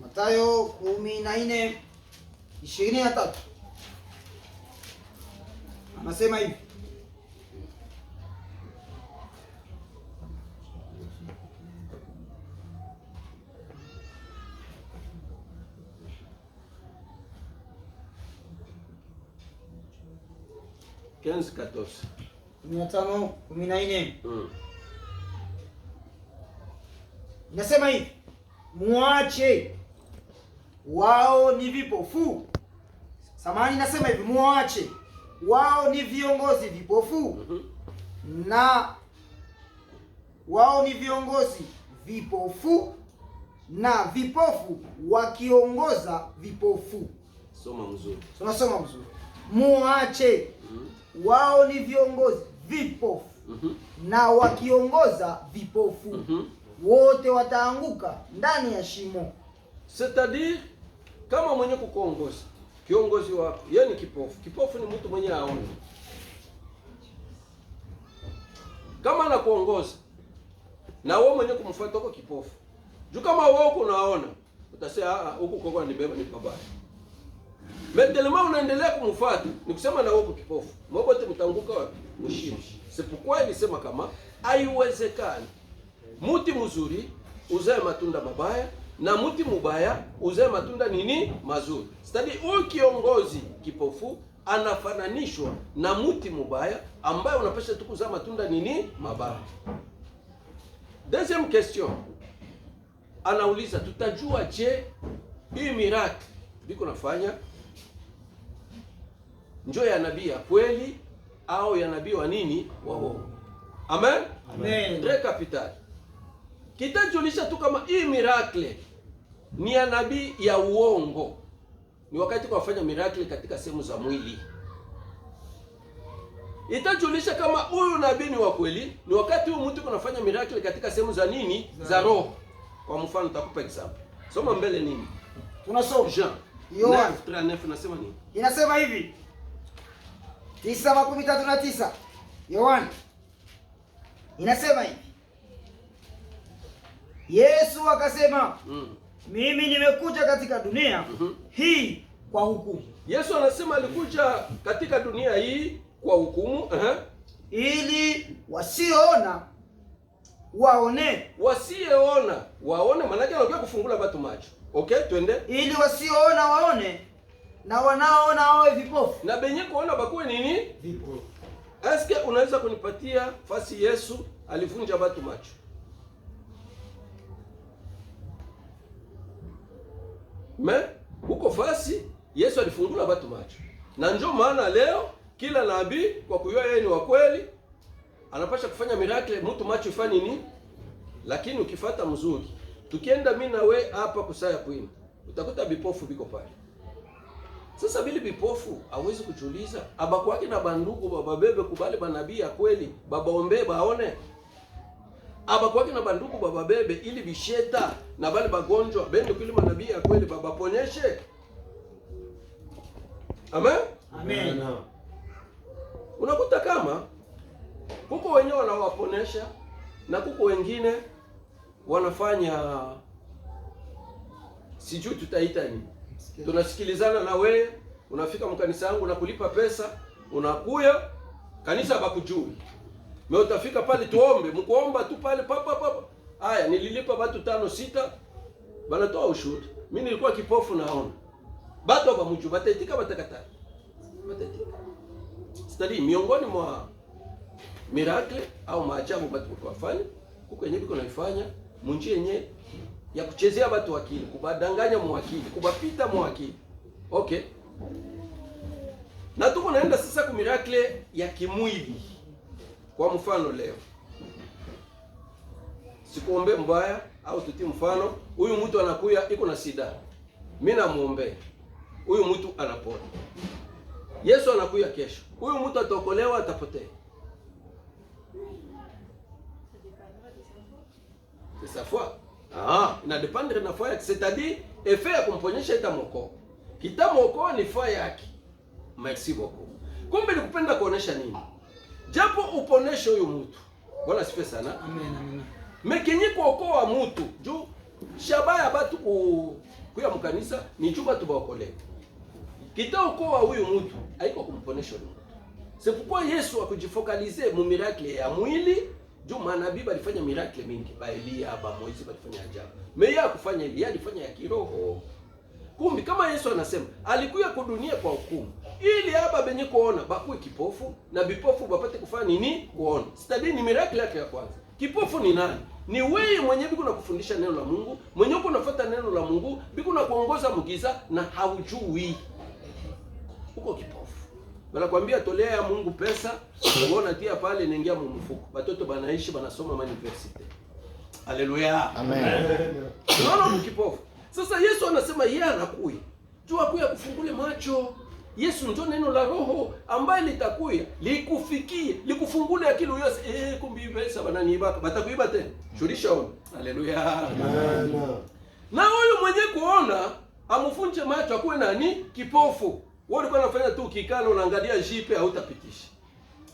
Mathayo 14:23. Anasema hivi. Quinze, 14. 15:14. Nasema hivi, muache wao ni vipofu. Samahani, nasema hivi, muache wao ni viongozi vipofu. Na wao ni viongozi vipofu na vipofu wakiongoza vipofu. Soma mzuri. Tunasoma mzuri. Muache. Wao ni viongozi vipofu. Na wakiongoza vipofu. Wote wataanguka ndani ya shimo. C'est-à-dire kama mwenye kukuongoza, kiongozi wako, yeye ni kipofu. Kipofu ni mtu mwenye haoni. Kama anakuongoza na wewe mwenye kumfuata uko kipofu. Juu kama wewe uko unaona, utasema huko koko nibeba ni babaya. Mendelema unaendelea kumfuata, ni kusema na wewe uko kipofu. Mwote mtanguka mshimo. Sipokuwa ilisema kama haiwezekani muti mzuri uzae matunda mabaya na muti mubaya uzae matunda nini mazuri. Stadi huyu kiongozi kipofu anafananishwa na muti mubaya ambaye unapaswa tu kuzaa matunda nini mabaya. Deuxième question. Anauliza tutajua je hii miracle biko nafanya njoo ya nabii ya kweli au ya nabii wa nini wa uongo? Amen. Amen. Très capital. Kitajulisha tu kama hii miracle ni ya nabii ya uongo ni wakati kwa kufanya miracle katika sehemu za mwili. Itajulisha kama huyu nabii ni wa kweli ni wakati huyu mtu kunafanya miracle katika sehemu za nini za roho. Kwa mfano nitakupa example. Soma mbele nini? Tunasoma Jean Yohana 9:39 nasema nini? inasema hivi 9:39 Yohana inasema hivi, Yesu akasema mimi nimekuja katika dunia hii kwa hukumu. Yesu anasema alikuja katika dunia hii kwa hukumu, ili wasioona waone, wasioona waone. Maana yake anakuja kufungula watu macho. Okay, twende. ili wasioona waone na wanaoona wawe vipofu. Na benye kuona bakuwe nini? Vipofu. Eske unaweza kunipatia fasi Yesu alivunja watu macho? Huko fasi Yesu alifungula watu macho. Na ndio maana leo kila nabii kwa kujua yeye ni wa kweli anapasha kufanya miracle mtu macho ifanye nini? Lakini ukifuata mzuri, tukienda mimi na we hapa kusaya kwini, utakuta bipofu biko pale. Sasa bili bipofu hawezi kuchuliza aba kwake na bandugu baba bebe kubali banabii ya kweli baba ombe baone. Aba kwake na bandugu baba bebe ili bisheta na bali bagonjwa bende kuli manabii ya kweli baba ponyeshe. Amen. Amen. Unakuta kama kuko wenyewe wanawaponesha na kuko wengine wanafanya sijui tutaita nini. Tunasikilizana na wewe, unafika mkanisa yangu na kulipa pesa, unakuya kanisa bakujui. Mimi utafika pale tuombe, mkuomba tu pale papa. Haya nililipa watu 5-6 banatoa ushuhuda. Mimi nilikuwa kipofu naona. Bato bamujua bataitika batakata. Bataitika. Stadi miongoni mwa miracle au maajabu watu wakafanya, huko yenyewe biko naifanya, munjie yenyewe ya kuchezea watu akili, kubadanganya mwakili, kubapita mwakili. Okay. Na tuko naenda sasa ku miracle ya kimwili. Kwa mfano leo. Sikuombe mbaya au tuti mfano, huyu mtu anakuya iko na sida. Mimi namuombe. Huyu mtu anapona. Yesu anakuya kesho. Huyu mtu ataokolewa atapotea. C'est sa foi. Ina dépendre na foi yake, c'est-à-dire effet ya kumponyesha itamoko. Kitamoko ni foi yake. Merci beaucoup. Kumbe nikupenda kuonesha nini? Japo uponeshe huyu mtu. Bwana sifa sana. Amen. Mekenye kuokoa mtu. Juu shabaya batu kuya mkanisa ni juu batu baokolewe. Kitaokoa huyu mtu haiko kumponesha huyu mtu. C'est pourquoi Yesu akujifokalize mu miracle ya mwili. Juu manabii balifanya miracle mingi, ba Elia, ba Moizi balifanya ajabu. Meya akufanya Elia alifanya ya kiroho. Kumbi kama Yesu anasema alikuja kwa dunia kwa hukumu ili hapa benye kuona bakuwe kipofu na bipofu bapate kufanya nini? Kuona. Stadi ni miracle yake ya kwanza. Kipofu ni nani? Ni wewe mwenyewe biko na kufundisha neno la Mungu, mwenyewe uko unafuata neno la Mungu, biko na kuongoza mgiza na haujui. Uko kipofu. Wanakuambia tolea ya Mungu pesa, unaona tia pale inaingia mu mfuko. Watoto banaishi banasoma university. Haleluya. Amen. Unaona kipofu. Sasa Yesu anasema yeye anakuja Jua kuya kufungule macho. Yesu ndio neno la Roho ambaye litakuya likufikie, likufungule akili uyose kumbi pesa bananiiba, batakuiba tena. Shurisha ona. Haleluya. Amen. Na huyu mwenye kuona amufunje macho akuwe nani? Kipofu. Wewe ulikuwa unafanya tu kikalo unaangalia jipe hautapitisha.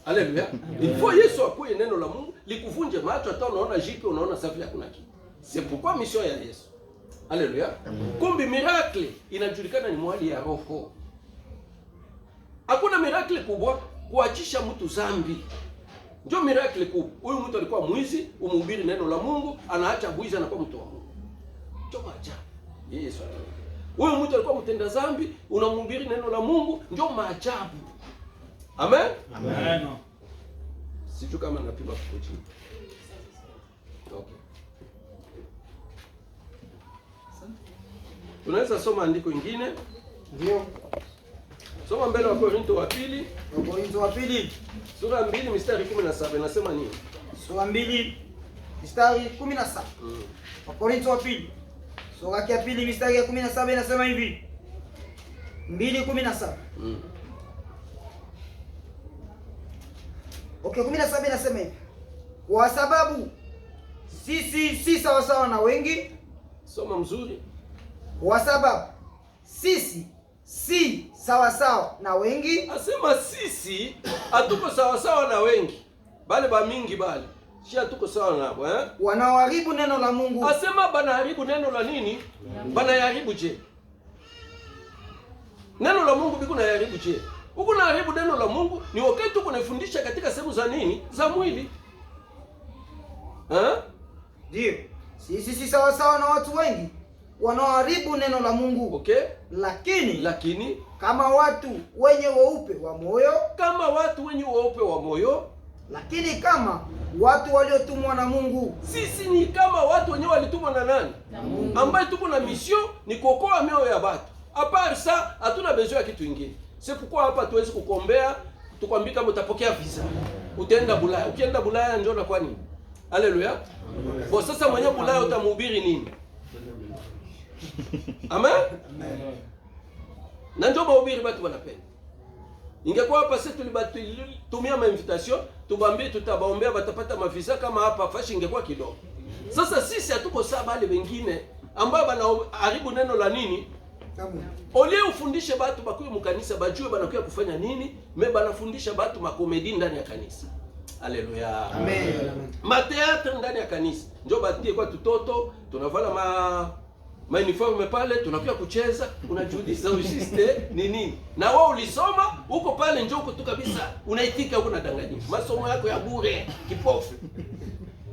Haleluya. Ilifo Yesu akuye neno la Mungu likuvunje macho hata unaona jipe unaona safi hakuna kitu. C'est pourquoi mission ya Yesu. Haleluya. Kumbi miracle inajulikana ni mwali ya Roho. Hakuna miracle kubwa kuachisha mtu zambi. Ndio miracle kubwa. Huyu mtu alikuwa mwizi, umhubiri neno la Mungu, anaacha mwizi anakuwa mtu wa Mungu. Ndio maajabu. Yesu. Huyu mtu alikuwa mtenda zambi, unamhubiri neno la Mungu, ndio maajabu. Amen. Amen. Sijui kama napima kukuji. Okay. Tunaweza soma andiko ingine? Ndio. Soma mbele wa Korinto wa pili. Wakorintho wa pili Sura 2 mstari 17 inasema nini? sura 2 mstari 17. Wakorintho wa pili sura ya pili mstari ya 17 inasema hivi. 2:17. Okay, 17 inasema hivi. Kwa sababu sisi si sawasawa na wengi. Soma mzuri. Kwa sababu sisi si sawasawa na wengi. Asema sisi hatuko sawa sawa na wengi. Bale ba mingi bale. Si hatuko sawa nabo, Wanaoharibu neno la Mungu. Asema banaharibu neno la nini? Banayaharibu je? Neno la Mungu biko nayaharibu je? Huko naharibu neno la Mungu ni wakati uko nafundisha katika sehemu za nini? Za mwili. Ndio. Sisi si sawasawa na watu wengi wanaoharibu neno la Mungu. Okay? Lakini kama watu wenye weupe wa moyo, kama watu wenye weupe wa moyo, lakini kama watu waliotumwa na Mungu. Sisi ni kama watu wenye walitumwa na nani? Na Mungu. Ambaye tuko na mission ni kuokoa mioyo ya watu. Apart ça, hatuna besoin ya kitu kingine. C'est pourquoi hapa tuwezi kukombea, tukwambia kama utapokea visa. Utaenda Bulaya. Ukienda Bulaya njoo na kwa nini? Haleluya. Kwa sasa mwenye Bulaya utamhubiri nini? Amen? Amen. Na ndio mahubiri watu wanapenda. Ingekuwa hapa sisi tulitumia invitation, tubambie tutabaombea watapata mavisa kama hapa fashi ingekuwa kidogo. Sasa sisi hatuko sawa wale wengine ambao wanaharibu neno la nini? Olie ufundishe watu bakuye mkanisa bajue banakuya kufanya nini, me banafundisha watu makomedi ndani ya kanisa. Haleluya. Amen. Mateatre ndani ya kanisa. Njoo batie kwa tutoto, tunavala uniforme pale, tunakuja kucheza, unajiuliza usiste ni nini? Na wewe ulisoma huko pale njoo uko tu kabisa, unaitika huko nadanganyika. Masomo yako ya bure, kipofu.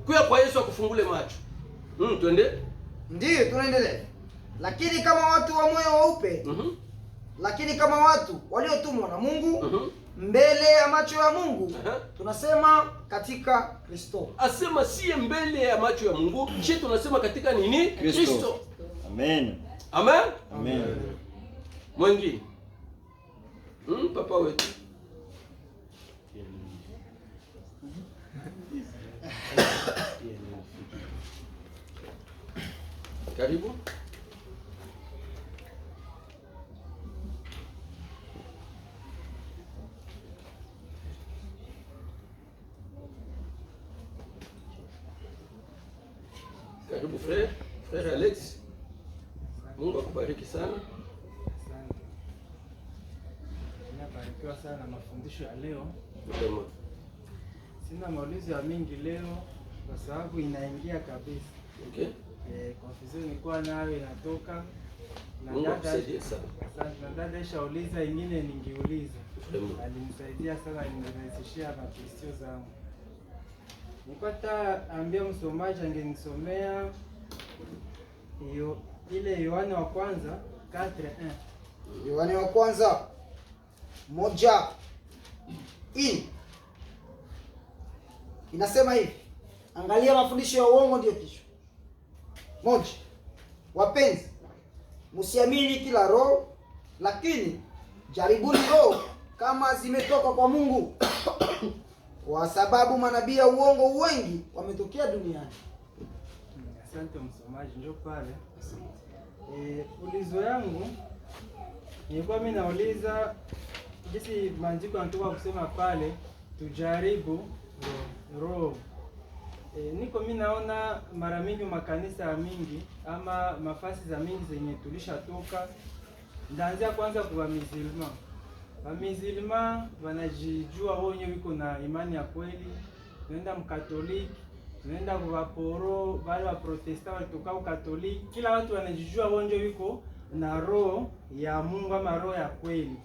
Kuya kwa Yesu akufungule macho. Twende? Ndio, tunaendelea. Lakini kama watu wa moyo weupe, lakini kama watu waliotumwa na Mungu, mbele ya macho ya Mungu, tunasema katika Kristo. Asema siye mbele ya macho ya Mungu, sisi tunasema katika nini? Kristo. Amen. Amen. Amen. Mwingine. Papa wetu. Karibu. Karibu frère Alex. Mungu akubariki sana. Ninabarikiwa sana na mafundisho ya leo. Mwema. Sina maulizo ya mingi leo kwa sababu inaingia kabisa. Okay. Confusion nilikuwa nayo inatoka na Mungu dada. akusaidie sana. Asante. Na dada ishauliza ingine ningeuliza. Mwema. Alinisaidia sana, nirahisishia na question zangu. Nilikuwa taambia msomaji angenisomea hiyo ile Yohana wa kwanza 4:1. Yohana wa kwanza 1:1 inasema hivi. Angalia, mafundisho ya uongo ndio kichwa. 1. Wapenzi, msiamini kila roho, lakini jaribuni roho kama zimetoka kwa Mungu. Kwa sababu manabii ya uongo wengi wametokea duniani. Asante msomaji, njoo pale. Ulizo yangu Nilikuwa mimi nauliza jinsi maandiko yanatoka kusema pale tujaribu roho. Niko mimi naona mara mingi makanisa ya mingi ama mafasi za mingi zenye tulishatoka, ndaanzia kwanza kwa mizilima. Wamizilima wanajijua wao wenyewe wiko na imani ya kweli. Tunaenda mkatoliki, tunaenda kwa poro, wale wa protestant walitoka ukatoliki. Kila watu wanajijua wao wenyewe wiko na roho ya Mungu ama roho ya kweli.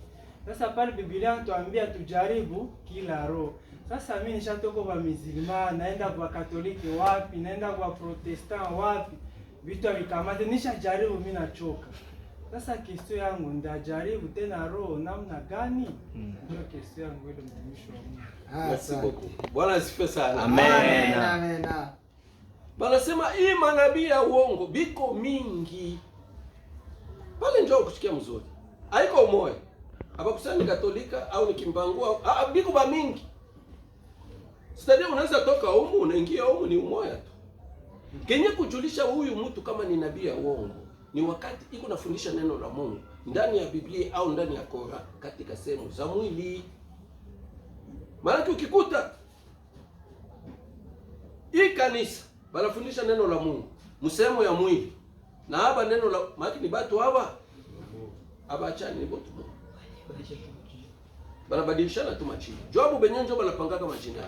Sasa pale Biblia inatuambia tujaribu kila roho. Sasa mimi nishatoka kwa mizilima, naenda kwa katoliki wapi, naenda kwa protestant wapi, vitu vikamate, nishajaribu mimi nachoka. Sasa kesi yangu ndajaribu tena roho namna gani? Ndio kesi yangu ile mtumishi wa Mungu. Merci beaucoup. Bwana asifiwe sana. Amen. Amen. Banasema hii manabii ya uongo biko mingi. Pale njoo kusikia mzuri. Haiko umoja. Hapa kusani Katolika au nikimbangua, biko ba mingi. Sitadia unaweza toka humu unaingia humu ni umoja tu. Kenye kujulisha huyu mtu kama ni nabii ya uongo ni wakati iko nafundisha neno la Mungu ndani ya Biblia au ndani ya Korani katika sehemu za mwili. Maana ukikuta hii kanisa banafundisha neno la Mungu msemo ya mwili na hapa neno la maana ni batu hapa achani ni botu banabadilishana tu majina. Joabu benyenjo banapangaka majina.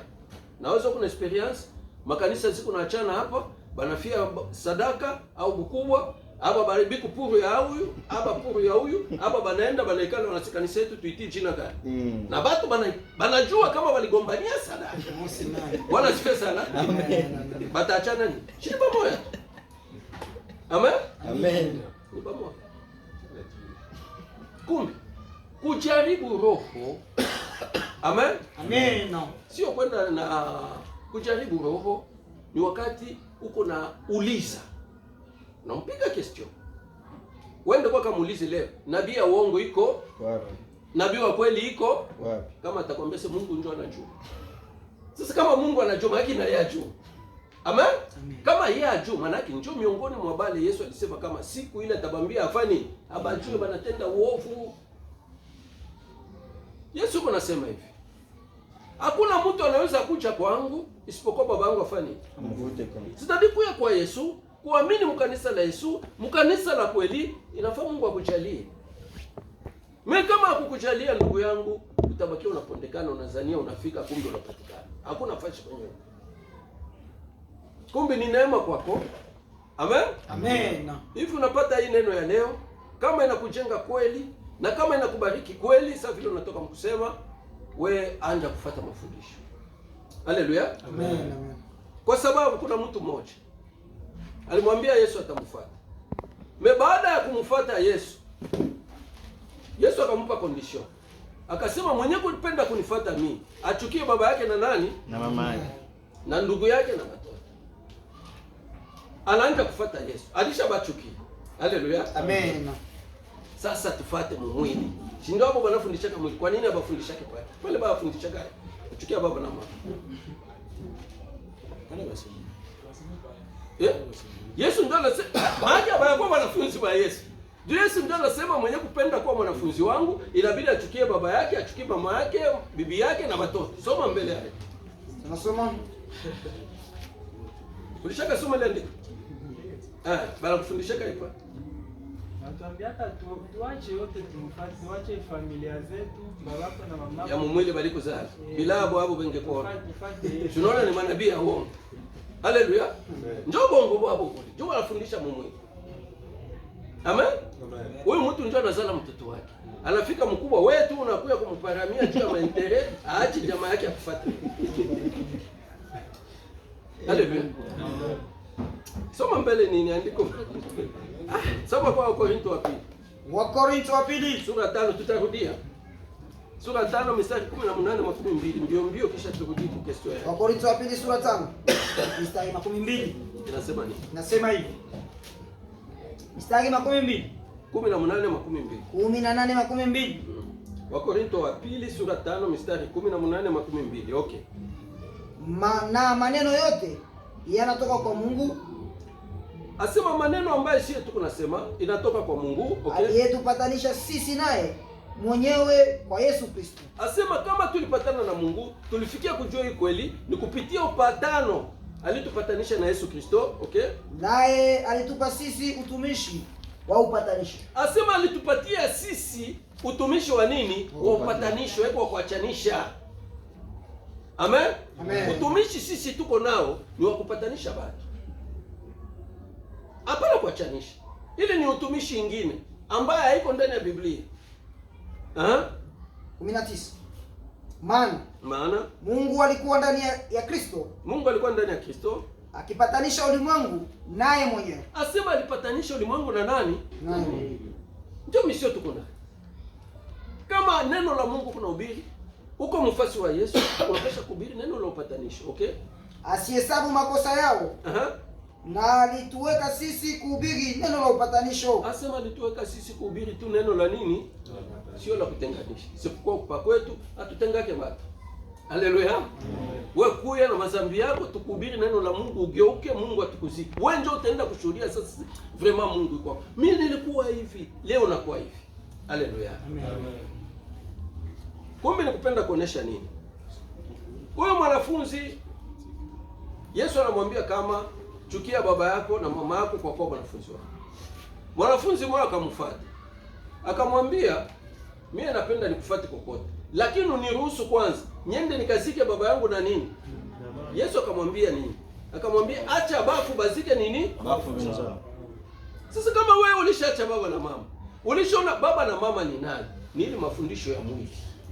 Naweza kuna experience makanisa siku naachana hapa banafia sadaka au bukubwa hapa baribiku puru ya huyu, hapa puru ya huyu, hapa banaenda banaikana na kanisa yetu tuitii jina gani. Na watu banajua kama waligombania sadaka. Bwana asifiwe sana. Bataachana ni. Shida pamoja. Amen. Amen. Ni pamoja. Kumbe kujaribu roho. Amen. Amen. Sio kwenda na kujaribu roho ni wakati uko na uliza. Nampiga question. Wende kwa kamuulize leo, nabii ya uongo iko Wapi? Nabii wa kweli iko Wapi? Kama atakwambia se Mungu njoo anajua. Sasa kama Mungu anajua maana na yeye ajua. Amen? Kama yeye ajua maana njoo miongoni mwa bale Yesu alisema kama siku ile atabambia afani abajue banatenda uovu. Yesu kunasema hivi. Hakuna mtu anaweza kuja kwangu isipokuwa babangu afani. Mvute kwa. Sitadikuya kwa Yesu, kuamini mkanisa la Yesu, mkanisa la kweli, inafaa Mungu akujalie. Mimi kama akukujalia ndugu yangu, utabakia unapondekana, unazania unafika, kumbe unapatikana. Hakuna fashi kwenyewe. Kumbe ni neema kwako. Amen? Amen. Hivi unapata hii neno ya leo, kama inakujenga kweli na kama inakubariki kweli, sasa vile unatoka mkusema, we anja kufuata mafundisho. Haleluya. Amen. Amen. Kwa sababu kuna mtu mmoja alimwambia Yesu atamfuata. Baada ya kumfuata Yesu, Yesu akampa condition. Akasema mwenye kupenda kunifuata mimi, achukie baba yake na nani? Na mama yake. Na ndugu yake na watoto. Anaanza kufuata Yesu. Alishabachukia. Haleluya. Amen. Sasa tufuate mwili. Si ndio hapo wanafundisha mwili. Kwa nini abafundishake pale? Pale bafundisha gani? Kuchukia baba na mama. Yeah. Yesu ndio anasema maji hayakuwa wanafunzi wa Yesu. Yesu ndio anasema mwenye kupenda kuwa mwanafunzi wangu inabidi achukie baba yake, achukie mama yake, bibi yake na watoto. Soma mbele yake. Tunasoma. Ulishaka soma ile andiko? Bala kufundishaka ipa. Natuambia hata tuache yote tumfuate, tuache familia zetu, babako na mama. Ya mumwili bali kuzaa. Bila hapo bengekuwa. Tunaona ni manabii ya uongo. Haleluya. Njoo bongo hapo kule. Njoo anafundisha mumwili. Amen. Huyu mtu njoo anazala mtoto wake. Anafika mkubwa wewe tu unakuja kumparamia juu ya maendeleo, aache jamaa yake akufuate. Haleluya. Soma mbele nini andiko? Soma kwa Wakorintho wa pili. Wakorintho wa pili Sura 5 tutarudia. Sura 5 mstari 18 na 12 mbio kisha turudi kwa question yake. Wakorintho wa pili sura 5 mstari 12 Inasema nini? nasema hivi. Mstari 12 18 na 12. Wakorintho wa pili sura 5 mstari 18 na 12. Okay. Na maneno yote yanatoka kwa Mungu Asema maneno ambayo sisi tuko nasema inatoka kwa Mungu, okay? Aliyetupatanisha sisi naye mwenyewe kwa Yesu Kristo. Asema kama tulipatana na Mungu, tulifikia kujua hii kweli ni kupitia upatano alitupatanisha na Yesu Kristo, okay? Naye alitupa sisi utumishi wa upatanisho. Asema alitupatia sisi utumishi wa nini? Wa upatanisho, kwa kuachanisha. Amen? Amen. Utumishi sisi tuko nao ni wa kupatanisha watu. Hapana kuachanisha. Ile ni utumishi ingine ambaye haiko ndani ya Biblia. 19. Maana Mungu alikuwa ndani ya Kristo. Mungu alikuwa ndani ya Kristo akipatanisha ulimwengu naye mwenyewe. Asema alipatanisha ulimwengu na nani? Naye. Ndio misio tuko nayo. Kama neno la Mungu kuna ubiri, uko mfasi wa Yesu, unapaswa kuhubiri neno la upatanisho, okay? Asihesabu makosa yao. Na alituweka sisi kuhubiri neno la upatanisho. Asema alituweka sisi kuhubiri tu neno la nini? Sio la kutenganisha. Sipokuwa kupa kwetu hatutengake watu. Haleluya. Wewe kuya na mazambi yako tukuhubiri neno la Mungu, ugeuke, Mungu atukuzike. Wewe ndio utaenda kushuhudia sasa vraiment Mungu yuko. Mimi nilikuwa hivi, leo nakuwa hivi. Haleluya. Amen. Kumbe nikupenda kuonesha nini? Huyo mwanafunzi Yesu anamwambia kama chukia baba yako na mama yako kwa kuwa wanafunzi wako. Mwanafunzi mmoja akamfuata. Akamwambia, mimi napenda nikufuate kokote, lakini uniruhusu kwanza niende nikazike baba yangu na nini? Yesu akamwambia nini? Akamwambia acha bafu bazike nini? Bafu wenzao. Sasa kama wewe ulishaacha baba na mama, ulishaona baba na mama ni nani? Ni ile mafundisho ya mwili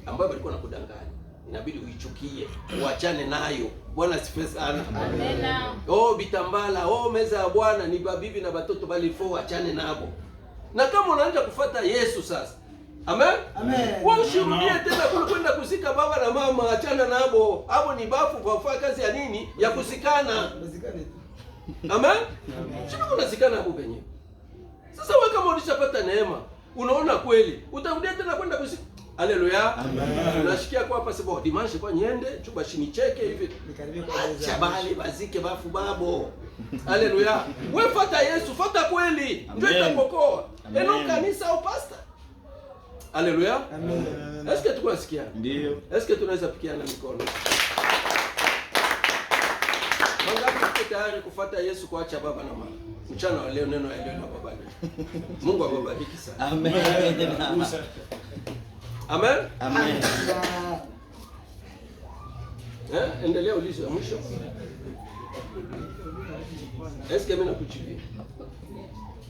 ambayo walikuwa nakudanganya. Inabidi uichukie, uachane nayo. Bwana asifiwe sana. Amen. Bitambala, meza ya Bwana ni babibi na batoto bali fo achane nabo. Na kama unaanza kufuata Yesu sasa. Amen? Amen. Wewe usirudie tena kwenda kuzika baba na mama, achana nabo. Hapo ni bafu kwa kufanya kazi ya nini? Ya kusikana. Amen? Sio unazikana hapo penyewe. Sasa wewe kama ulishapata neema, unaona kweli, utarudia tena kwenda kuzika. Haleluya. Amen. Unashikia kwa hapa sebo dimanche kwa niende chuba shinicheke hivi. Acha bali bazike bafu babo. Haleluya. Wewe fuata Yesu, fuata kweli. Ndio itakuokoa. Eno kanisa au pastor. Haleluya. Amen. Eske tukunasikia? Ndio. Eske tunaweza pikiana mikono? Mangapi tuko tayari kufuata Yesu kuacha baba na mama? Mchana wa leo neno ya leo na baba. Mungu awabariki sana. Amen. Amen. Amen. Endelea ulizo ya mwisho. Eske mimi nakuchibia?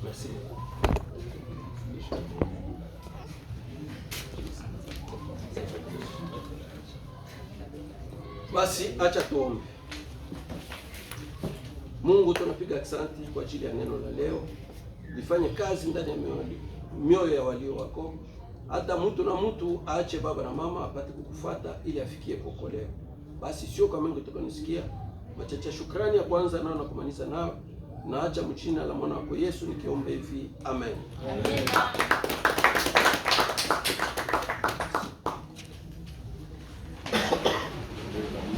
Merci. Basi acha tuombe. Mungu tunapiga asante kwa ajili ya neno la leo. Lifanye kazi ndani ya mioyo ya walio wako. Hata mtu na mtu aache baba na mama apate kukufuata ili afikie pokoleo. Basi sio kama Mungu tukanisikia. Machache shukrani ya kwanza nao na kumaliza nao. Naacha mchina la mwana wako Yesu nikiomba hivi. Amen. Amen.